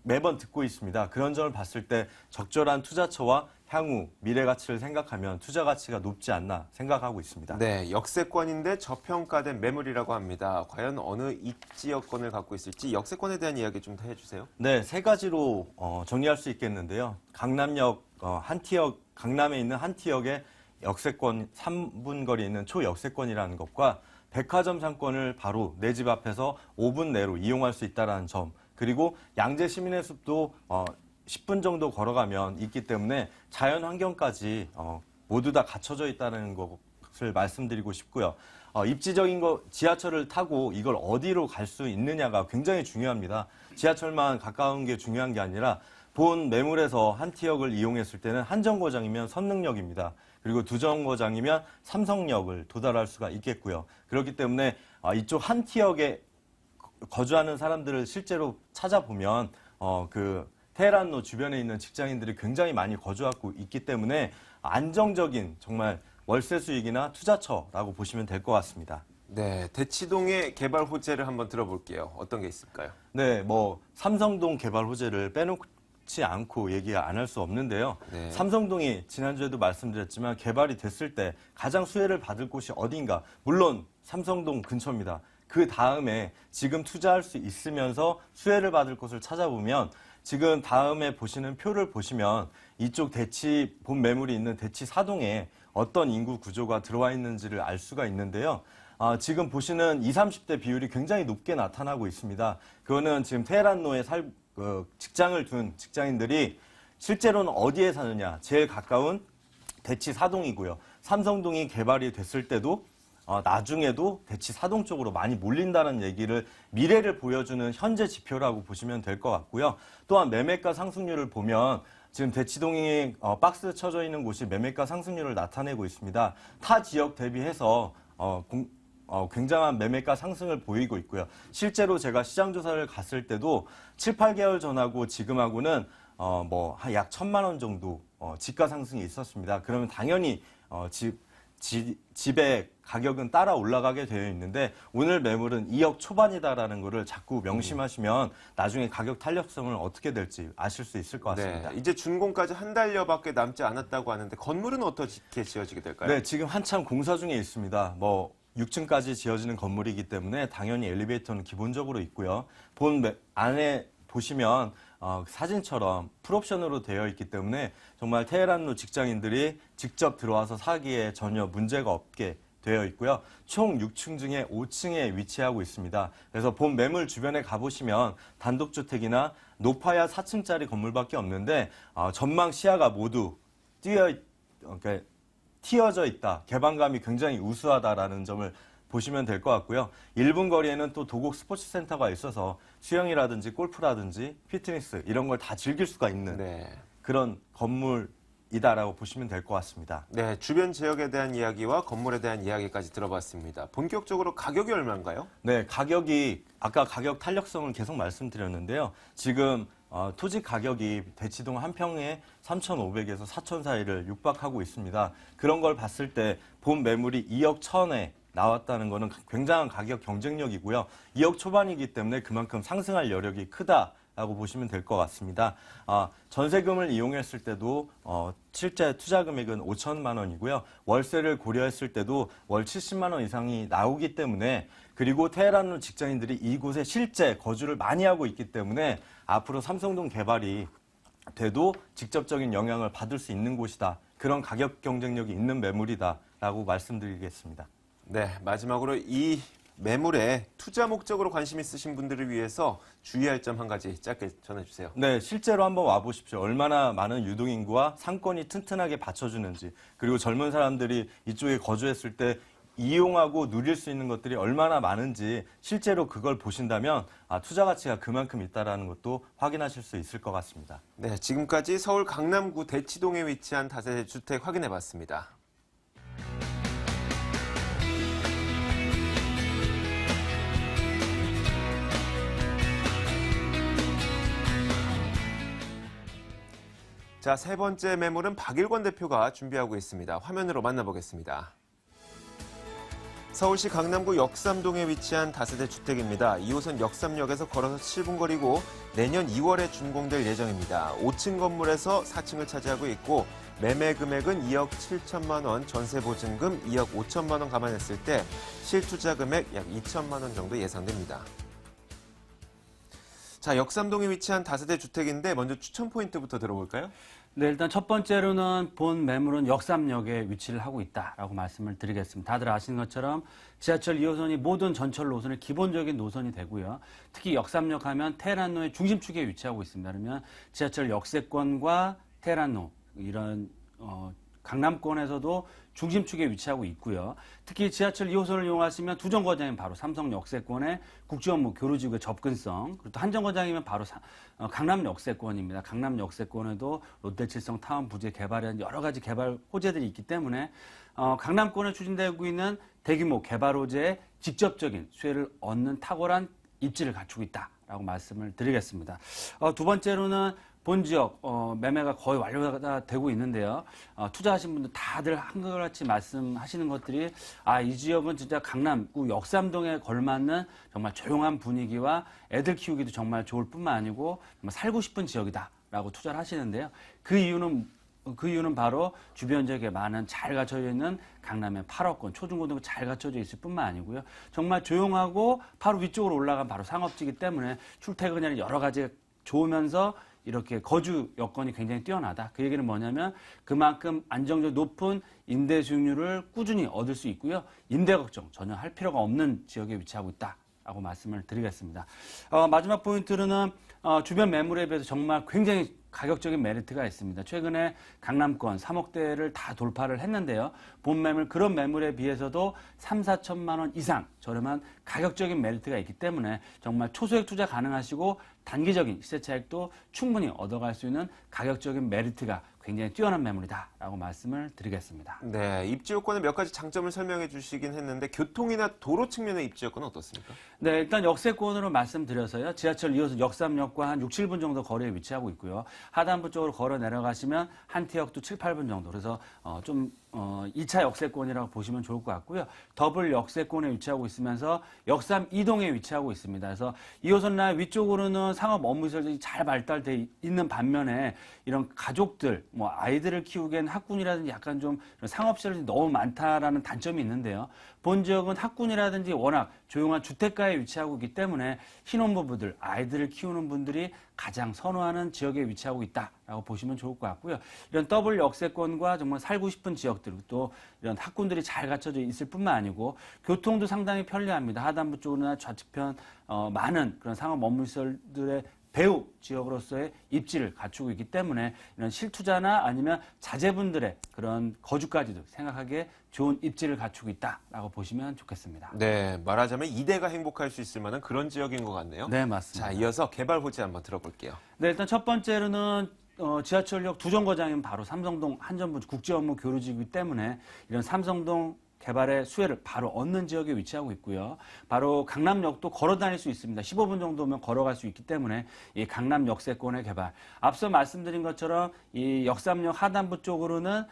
Speaker 4: 매번 듣고 있습니다. 그런 점을 봤을 때 적절한 투자처와 향후 미래 가치를 생각하면 투자 가치가 높지 않나 생각하고 있습니다.
Speaker 1: 네, 역세권인데 저평가된 매물이라고 합니다. 과연 어느 입지역권을 갖고 있을지 역세권에 대한 이야기 좀 더 해주세요.
Speaker 4: 네, 3가지로 정리할 수 있겠는데요. 강남역 한티역, 강남에 있는 한티역의 역세권 3분 거리에 있는 초역세권이라는 것과 백화점 상권을 바로 내 집 앞에서 5분 내로 이용할 수 있다는 점, 그리고 양재 시민의 숲도 10분 정도 걸어가면 있기 때문에 자연 환경까지 모두 다 갖춰져 있다는 것을 말씀드리고 싶고요. 입지적인 지하철을 타고 이걸 어디로 갈 수 있느냐가 굉장히 중요합니다. 지하철만 가까운 게 중요한 게 아니라 본 매물에서 한 티역을 이용했을 때는 한 정거장이면 선릉역입니다. 그리고 두 정거장이면 삼성역을 도달할 수가 있겠고요. 그렇기 때문에 이쪽 한 티역에 거주하는 사람들을 실제로 찾아보면 그 테헤란로 주변에 있는 직장인들이 굉장히 많이 거주하고 있기 때문에 안정적인 정말 월세 수익이나 투자처라고 보시면 될 것 같습니다.
Speaker 1: 네, 대치동의 개발 호재를 한번 들어볼게요. 어떤 게 있을까요?
Speaker 4: 네, 뭐 삼성동 개발 호재를 빼놓지 않고 얘기 안 할 수 없는데요.
Speaker 1: 네.
Speaker 4: 삼성동이 지난주에도 말씀드렸지만 개발이 됐을 때 가장 수혜를 받을 곳이 어딘가? 물론 삼성동 근처입니다. 그 다음에 지금 투자할 수 있으면서 수혜를 받을 곳을 찾아보면 지금 다음에 보시는 표를 보시면 이쪽 대치 본 매물이 있는 대치 사동에 어떤 인구 구조가 들어와 있는지를 알 수가 있는데요. 지금 보시는 20, 30대 비율이 굉장히 높게 나타나고 있습니다. 그거는 지금 테헤란로에 직장을 둔 직장인들이 실제로는 어디에 사느냐. 제일 가까운 대치 사동이고요. 삼성동이 개발이 됐을 때도 나중에도 대치 사동 쪽으로 많이 몰린다는 얘기를 미래를 보여주는 현재 지표라고 보시면 될 것 같고요. 또한 매매가 상승률을 보면 지금 대치동이 박스 쳐져 있는 곳이 매매가 상승률을 나타내고 있습니다. 타 지역 대비해서 굉장한 매매가 상승을 보이고 있고요. 실제로 제가 시장 조사를 갔을 때도 7, 8개월 전하고 지금하고는 약 1,000만 원 정도 집가 상승이 있었습니다. 그러면 당연히 집의 가격은 따라 올라가게 되어 있는데 오늘 매물은 2억 초반이다라는 거를 자꾸 명심하시면 나중에 가격 탄력성을 어떻게 될지 아실 수 있을 것 같습니다.
Speaker 1: 네, 이제 준공까지 한 달여밖에 남지 않았다고 하는데 건물은 어떻게 지어지게 될까요?
Speaker 4: 네, 지금 한참 공사 중에 있습니다. 6층까지 지어지는 건물이기 때문에 당연히 엘리베이터는 기본적으로 있고요. 안에 보시면 사진처럼 풀옵션으로 되어 있기 때문에 정말 테헤란로 직장인들이 직접 들어와서 사기에 전혀 문제가 없게 되어 있고요. 총 6층 중에 5층에 위치하고 있습니다. 그래서 본 매물 주변에 가보시면 단독주택이나 높아야 4층짜리 건물밖에 없는데 전망 시야가 모두 튀어져 있다. 개방감이 굉장히 우수하다라는 점을 보시면 될 것 같고요. 1분 거리에는 또 도곡 스포츠 센터가 있어서 수영이라든지 골프라든지 피트니스 이런 걸 다 즐길 수가 있는
Speaker 1: 네.
Speaker 4: 그런 건물이다라고 보시면 될 것 같습니다.
Speaker 1: 네, 주변 지역에 대한 이야기와 건물에 대한 이야기까지 들어봤습니다. 본격적으로 가격이 얼마인가요?
Speaker 4: 네, 가격이 아까 가격 탄력성을 계속 말씀드렸는데요. 지금 토지 가격이 대치동 한 평에 3,500에서 4,000 사이를 육박하고 있습니다. 그런 걸 봤을 때 본 매물이 2억 1,000에 나왔다는 것은 굉장한 가격 경쟁력이고요. 2억 초반이기 때문에 그만큼 상승할 여력이 크다라고 보시면 될 것 같습니다. 전세금을 이용했을 때도 실제 투자 금액은 5천만 원이고요. 월세를 고려했을 때도 월 70만 원 이상이 나오기 때문에 그리고 테헤란로 직장인들이 이곳에 실제 거주를 많이 하고 있기 때문에 앞으로 삼성동 개발이 돼도 직접적인 영향을 받을 수 있는 곳이다. 그런 가격 경쟁력이 있는 매물이다라고 말씀드리겠습니다.
Speaker 1: 네, 마지막으로 이 매물에 투자 목적으로 관심 있으신 분들을 위해서 주의할 점 한 가지 짧게 전해주세요.
Speaker 4: 네, 실제로 한번 와보십시오. 얼마나 많은 유동인구와 상권이 튼튼하게 받쳐주는지, 그리고 젊은 사람들이 이쪽에 거주했을 때 이용하고 누릴 수 있는 것들이 얼마나 많은지 실제로 그걸 보신다면 투자 가치가 그만큼 있다는 것도 확인하실 수 있을 것 같습니다.
Speaker 1: 네, 지금까지 서울 강남구 대치동에 위치한 다세대 주택 확인해봤습니다. 자, 세 번째 매물은 박일권 대표가 준비하고 있습니다. 화면으로 만나보겠습니다. 서울시 강남구 역삼동에 위치한 다세대 주택입니다. 이곳은 역삼역에서 걸어서 7분 거리고 내년 2월에 준공될 예정입니다. 5층 건물에서 4층을 차지하고 있고 매매 금액은 2억 7천만 원, 전세 보증금 2억 5천만 원 감안했을 때 실투자 금액 약 2천만 원 정도 예상됩니다. 자, 역삼동에 위치한 다세대 주택인데 먼저 추천 포인트부터 들어볼까요?
Speaker 5: 네, 일단 첫 번째로는 본 매물은 역삼역에 위치를 하고 있다라고 말씀을 드리겠습니다. 다들 아시는 것처럼 지하철 2호선이 모든 전철 노선의 기본적인 노선이 되고요. 특히 역삼역 하면 테헤란로의 중심축에 위치하고 있습니다. 그러면 지하철 역세권과 테헤란로 이런 강남권에서도 중심축에 위치하고 있고요. 특히 지하철 2호선을 이용하시면 두 정거장이면 바로 삼성 역세권의 국제업무 교류지구의 접근성, 그리고 또 한 정거장이면 바로 강남 역세권입니다. 강남 역세권에도 롯데칠성 타운 부지 개발에 여러 가지 개발 호재들이 있기 때문에 강남권에 추진되고 있는 대규모 개발 호재에 직접적인 수혜를 얻는 탁월한 입지를 갖추고 있다라고 말씀을 드리겠습니다. 두 번째로는 본 지역 매매가 거의 완료가 되고 있는데요. 투자하신 분들 다들 한결같이 말씀하시는 것들이 이 지역은 진짜 강남구 역삼동에 걸맞는 정말 조용한 분위기와 애들 키우기도 정말 좋을 뿐만 아니고 정말 살고 싶은 지역이다라고 투자를 하시는데요. 그 이유는 바로 주변 지역에 많은 잘 갖춰져 있는 강남의 8호권, 초중고등부 잘 갖춰져 있을 뿐만 아니고요. 정말 조용하고 바로 위쪽으로 올라간 바로 상업지이기 때문에 출퇴근이 여러 가지 좋으면서 이렇게 거주 여건이 굉장히 뛰어나다. 그 얘기는 뭐냐면 그만큼 안정적 높은 임대 수익률을 꾸준히 얻을 수 있고요. 임대 걱정 전혀 할 필요가 없는 지역에 위치하고 있다라고 말씀을 드리겠습니다. 마지막 포인트로는 주변 매물에 비해서 정말 굉장히 가격적인 메리트가 있습니다. 최근에 강남권 3억대를 다 돌파를 했는데요. 본 매물 그런 매물에 비해서도 3, 4천만 원 이상 저렴한 가격적인 메리트가 있기 때문에 정말 초소액 투자 가능하시고 단기적인 시세 차익도 충분히 얻어갈 수 있는 가격적인 메리트가 굉장히 뛰어난 매물이다라고 말씀을 드리겠습니다.
Speaker 1: 네, 입지 요건의 몇 가지 장점을 설명해 주시긴 했는데 교통이나 도로 측면의 입지 요건은 어떻습니까?
Speaker 5: 네, 일단 역세권으로 말씀드려서요. 지하철 2호선 역삼역과 한 6, 7분 정도 거리에 위치하고 있고요. 하단부 쪽으로 걸어 내려가시면 한티역도 7, 8분 정도. 그래서 좀 2차 역세권이라고 보시면 좋을 것 같고요. 더블 역세권에 위치하고 있으면서 역삼 2동에 위치하고 있습니다. 그래서 2호선 라인 위쪽으로는 상업 업무시설이 잘 발달돼 있는 반면에 이런 가족들, 뭐 아이들을 키우기엔 학군이라든지 약간 좀 상업시설이 너무 많다라는 단점이 있는데요. 본 지역은 학군이라든지 워낙 조용한 주택가에 위치하고 있기 때문에 신혼부부들, 아이들을 키우는 분들이 가장 선호하는 지역에 위치하고 있다라고 보시면 좋을 것 같고요. 이런 더블 역세권과 정말 살고 싶은 지역들, 또 이런 학군들이 잘 갖춰져 있을 뿐만 아니고 교통도 상당히 편리합니다. 하단부 쪽이나 좌측편 많은 그런 상업 업무시설들의 배후 지역으로서의 입지를 갖추고 있기 때문에 이런 실투자나 아니면 자제분들의 그런 거주까지도 생각하기에 좋은 입지를 갖추고 있다라고 보시면 좋겠습니다.
Speaker 1: 네, 말하자면 이대가 행복할 수 있을 만한 그런 지역인 것 같네요.
Speaker 5: 네, 맞습니다.
Speaker 1: 자, 이어서 개발 호재 한번 들어볼게요.
Speaker 5: 네, 일단 첫 번째로는 지하철역 두 정거장이면 바로 삼성동 한전부 국제업무 교류지이기 때문에 이런 삼성동 개발의 수혜를 바로 얻는 지역에 위치하고 있고요. 바로 강남역도 걸어 다닐 수 있습니다. 15분 정도면 걸어갈 수 있기 때문에 이 강남 역세권의 개발. 앞서 말씀드린 것처럼 이 역삼역 하단부 쪽으로는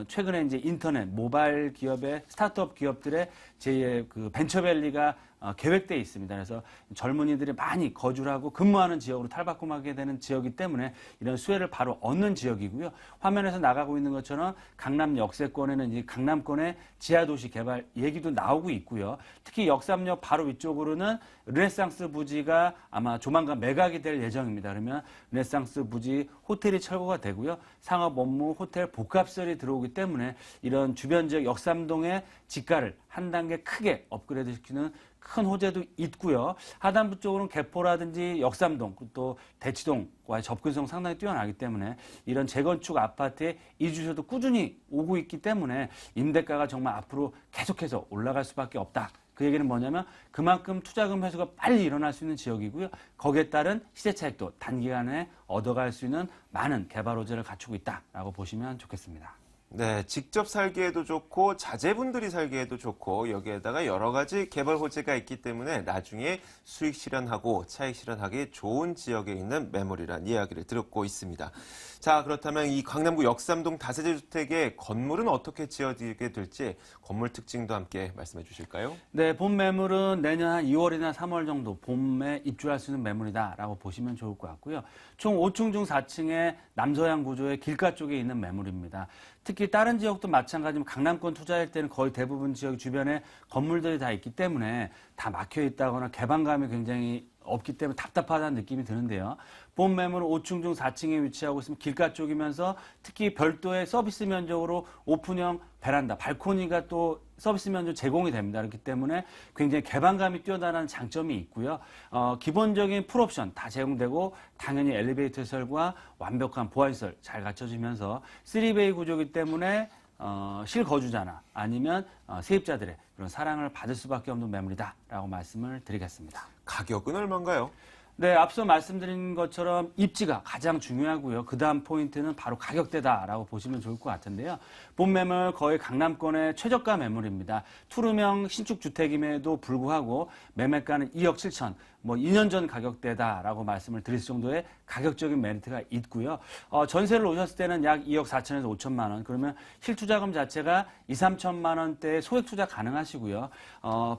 Speaker 5: 최근에 이제 인터넷 모바일 기업의 스타트업 기업들의 제2의 그 벤처밸리가 계획되어 있습니다. 그래서 젊은이들이 많이 거주를 하고 근무하는 지역으로 탈바꿈하게 되는 지역이기 때문에 이런 수혜를 바로 얻는 지역이고요. 화면에서 나가고 있는 것처럼 강남 역세권에는 이제 강남권의 지하도시 개발 얘기도 나오고 있고요. 특히 역삼역 바로 위쪽으로는 르네상스 부지가 아마 조만간 매각이 될 예정입니다. 그러면 르네상스 부지 호텔이 철거가 되고요. 상업 업무, 호텔, 복합시설이 들어오기 때문에 이런 주변 지역 역삼동의 지가를 한 단계 크게 업그레이드 시키는 큰 호재도 있고요. 하단부 쪽으로는 개포라든지 역삼동, 또 대치동과의 접근성 상당히 뛰어나기 때문에 이런 재건축 아파트에 이주셔도 꾸준히 오고 있기 때문에 임대가가 정말 앞으로 계속해서 올라갈 수밖에 없다. 그 얘기는 뭐냐면 그만큼 투자금 회수가 빨리 일어날 수 있는 지역이고요. 거기에 따른 시세 차익도 단기간에 얻어갈 수 있는 많은 개발 호재를 갖추고 있다라고 보시면 좋겠습니다.
Speaker 1: 네, 직접 살기에도 좋고 자제분들이 살기에도 좋고 여기에다가 여러 가지 개발 호재가 있기 때문에 나중에 수익 실현하고 차익 실현하기 좋은 지역에 있는 매물이란 이야기를 듣고 있습니다. 자, 그렇다면 이 강남구 역삼동 다세대 주택의 건물은 어떻게 지어지게 될지 건물 특징도 함께 말씀해 주실까요?
Speaker 5: 네, 본 매물은 내년 한 2월이나 3월 정도 봄에 입주할 수 있는 매물이다라고 보시면 좋을 것 같고요. 총 5층 중 4층의 남서양 구조의 길가 쪽에 있는 매물입니다. 특히 다른 지역도 마찬가지로 강남권 투자할 때는 거의 대부분 지역 주변에 건물들이 다 있기 때문에 다 막혀 있다거나 개방감이 굉장히 없기 때문에 답답하다는 느낌이 드는데요. 본 매물은 5층 중 4층에 위치하고 있으면 길가 쪽이면서 특히 별도의 서비스 면적으로 오픈형 베란다, 발코니가 또 서비스 면적 제공이 됩니다. 그렇기 때문에 굉장히 개방감이 뛰어나는 장점이 있고요. 기본적인 풀옵션 다 제공되고 당연히 엘리베이터 시설과 완벽한 보안시설 잘 갖춰지면서 3베이 구조이기 때문에 실거주자나 아니면 세입자들의 그런 사랑을 받을 수밖에 없는 매물이다라고 말씀을 드리겠습니다.
Speaker 1: 가격은 얼마인가요?
Speaker 5: 네, 앞서 말씀드린 것처럼 입지가 가장 중요하고요. 그 다음 포인트는 바로 가격대다라고 보시면 좋을 것 같은데요. 본 매물 거의 강남권의 최저가 매물입니다. 투룸형 신축 주택임에도 불구하고 매매가는 2억 7천, 2년 전 가격대다라고 말씀을 드릴 정도의 가격적인 메리트가 있고요. 전세를 오셨을 때는 약 2억 4천에서 5천만 원, 그러면 실투자금 자체가 2, 3천만 원대의 소액 투자 가능하시고요.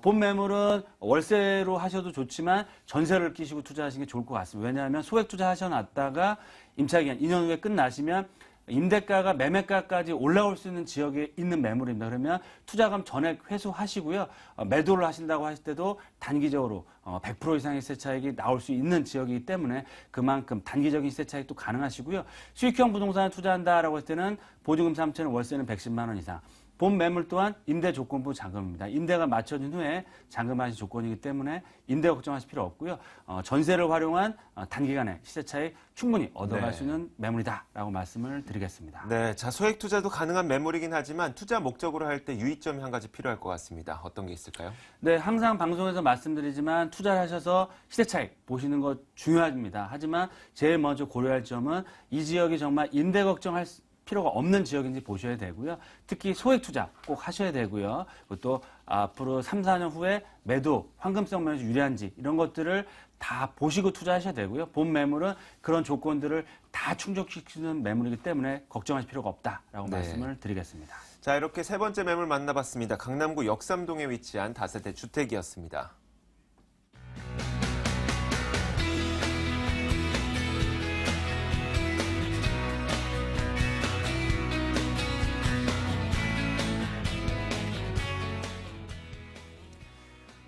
Speaker 5: 본 매물은 월세로 하셔도 좋지만 전세를 끼시고 투자하시는 게 좋을 것 같습니다. 왜냐하면 소액 투자 하셔놨다가 임차기간 2년 후에 끝나시면 임대가가 매매가까지 올라올 수 있는 지역에 있는 매물입니다. 그러면 투자금 전액 회수하시고요. 매도를 하신다고 하실 때도 단기적으로 100% 이상의 시세 차익이 나올 수 있는 지역이기 때문에 그만큼 단기적인 시세 차익도 가능하시고요. 수익형 부동산에 투자한다라고 했을 때는 보증금 3천원, 월세는 110만 원 이상. 본 매물 또한 임대 조건부 잔금입니다. 임대가 맞춰진 후에 잔금하실 조건이기 때문에 임대 걱정하실 필요 없고요. 전세를 활용한 단기간에 시세 차익 충분히 얻어갈 수 있는 매물이다라고 말씀을 드리겠습니다.
Speaker 1: 네, 자, 소액 투자도 가능한 매물이긴 하지만 투자 목적으로 할 때 유의점이 한 가지 필요할 것 같습니다. 어떤 게 있을까요?
Speaker 5: 네, 항상 방송에서 말씀드리지만 투자를 하셔서 시세 차익 보시는 것 중요합니다. 하지만 제일 먼저 고려할 점은 이 지역이 정말 임대 걱정할 필요가 없는 지역인지 보셔야 되고요. 특히 소액 투자 꼭 하셔야 되고요. 또 앞으로 3, 4년 후에 매도, 환금성 면에서 유리한지 이런 것들을 다 보시고 투자하셔야 되고요. 본 매물은 그런 조건들을 다 충족시키는 매물이기 때문에 걱정하실 필요가 없다라고
Speaker 1: 네.
Speaker 5: 말씀을 드리겠습니다.
Speaker 1: 자, 이렇게 세 번째 매물 만나봤습니다. 강남구 역삼동에 위치한 다세대 주택이었습니다.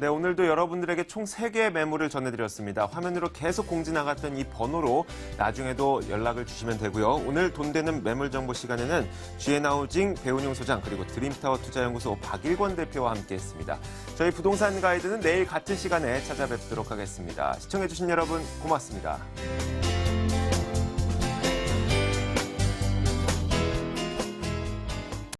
Speaker 1: 네, 오늘도 여러분들에게 총 3개의 매물을 전해드렸습니다. 화면으로 계속 공지 나갔던 이 번호로 나중에도 연락을 주시면 되고요. 오늘 돈 되는 매물 정보 시간에는 GN하우징 배운용 소장 그리고 드림타워 투자연구소 박일권 대표와 함께했습니다. 저희 부동산 가이드는 내일 같은 시간에 찾아뵙도록 하겠습니다. 시청해주신 여러분 고맙습니다.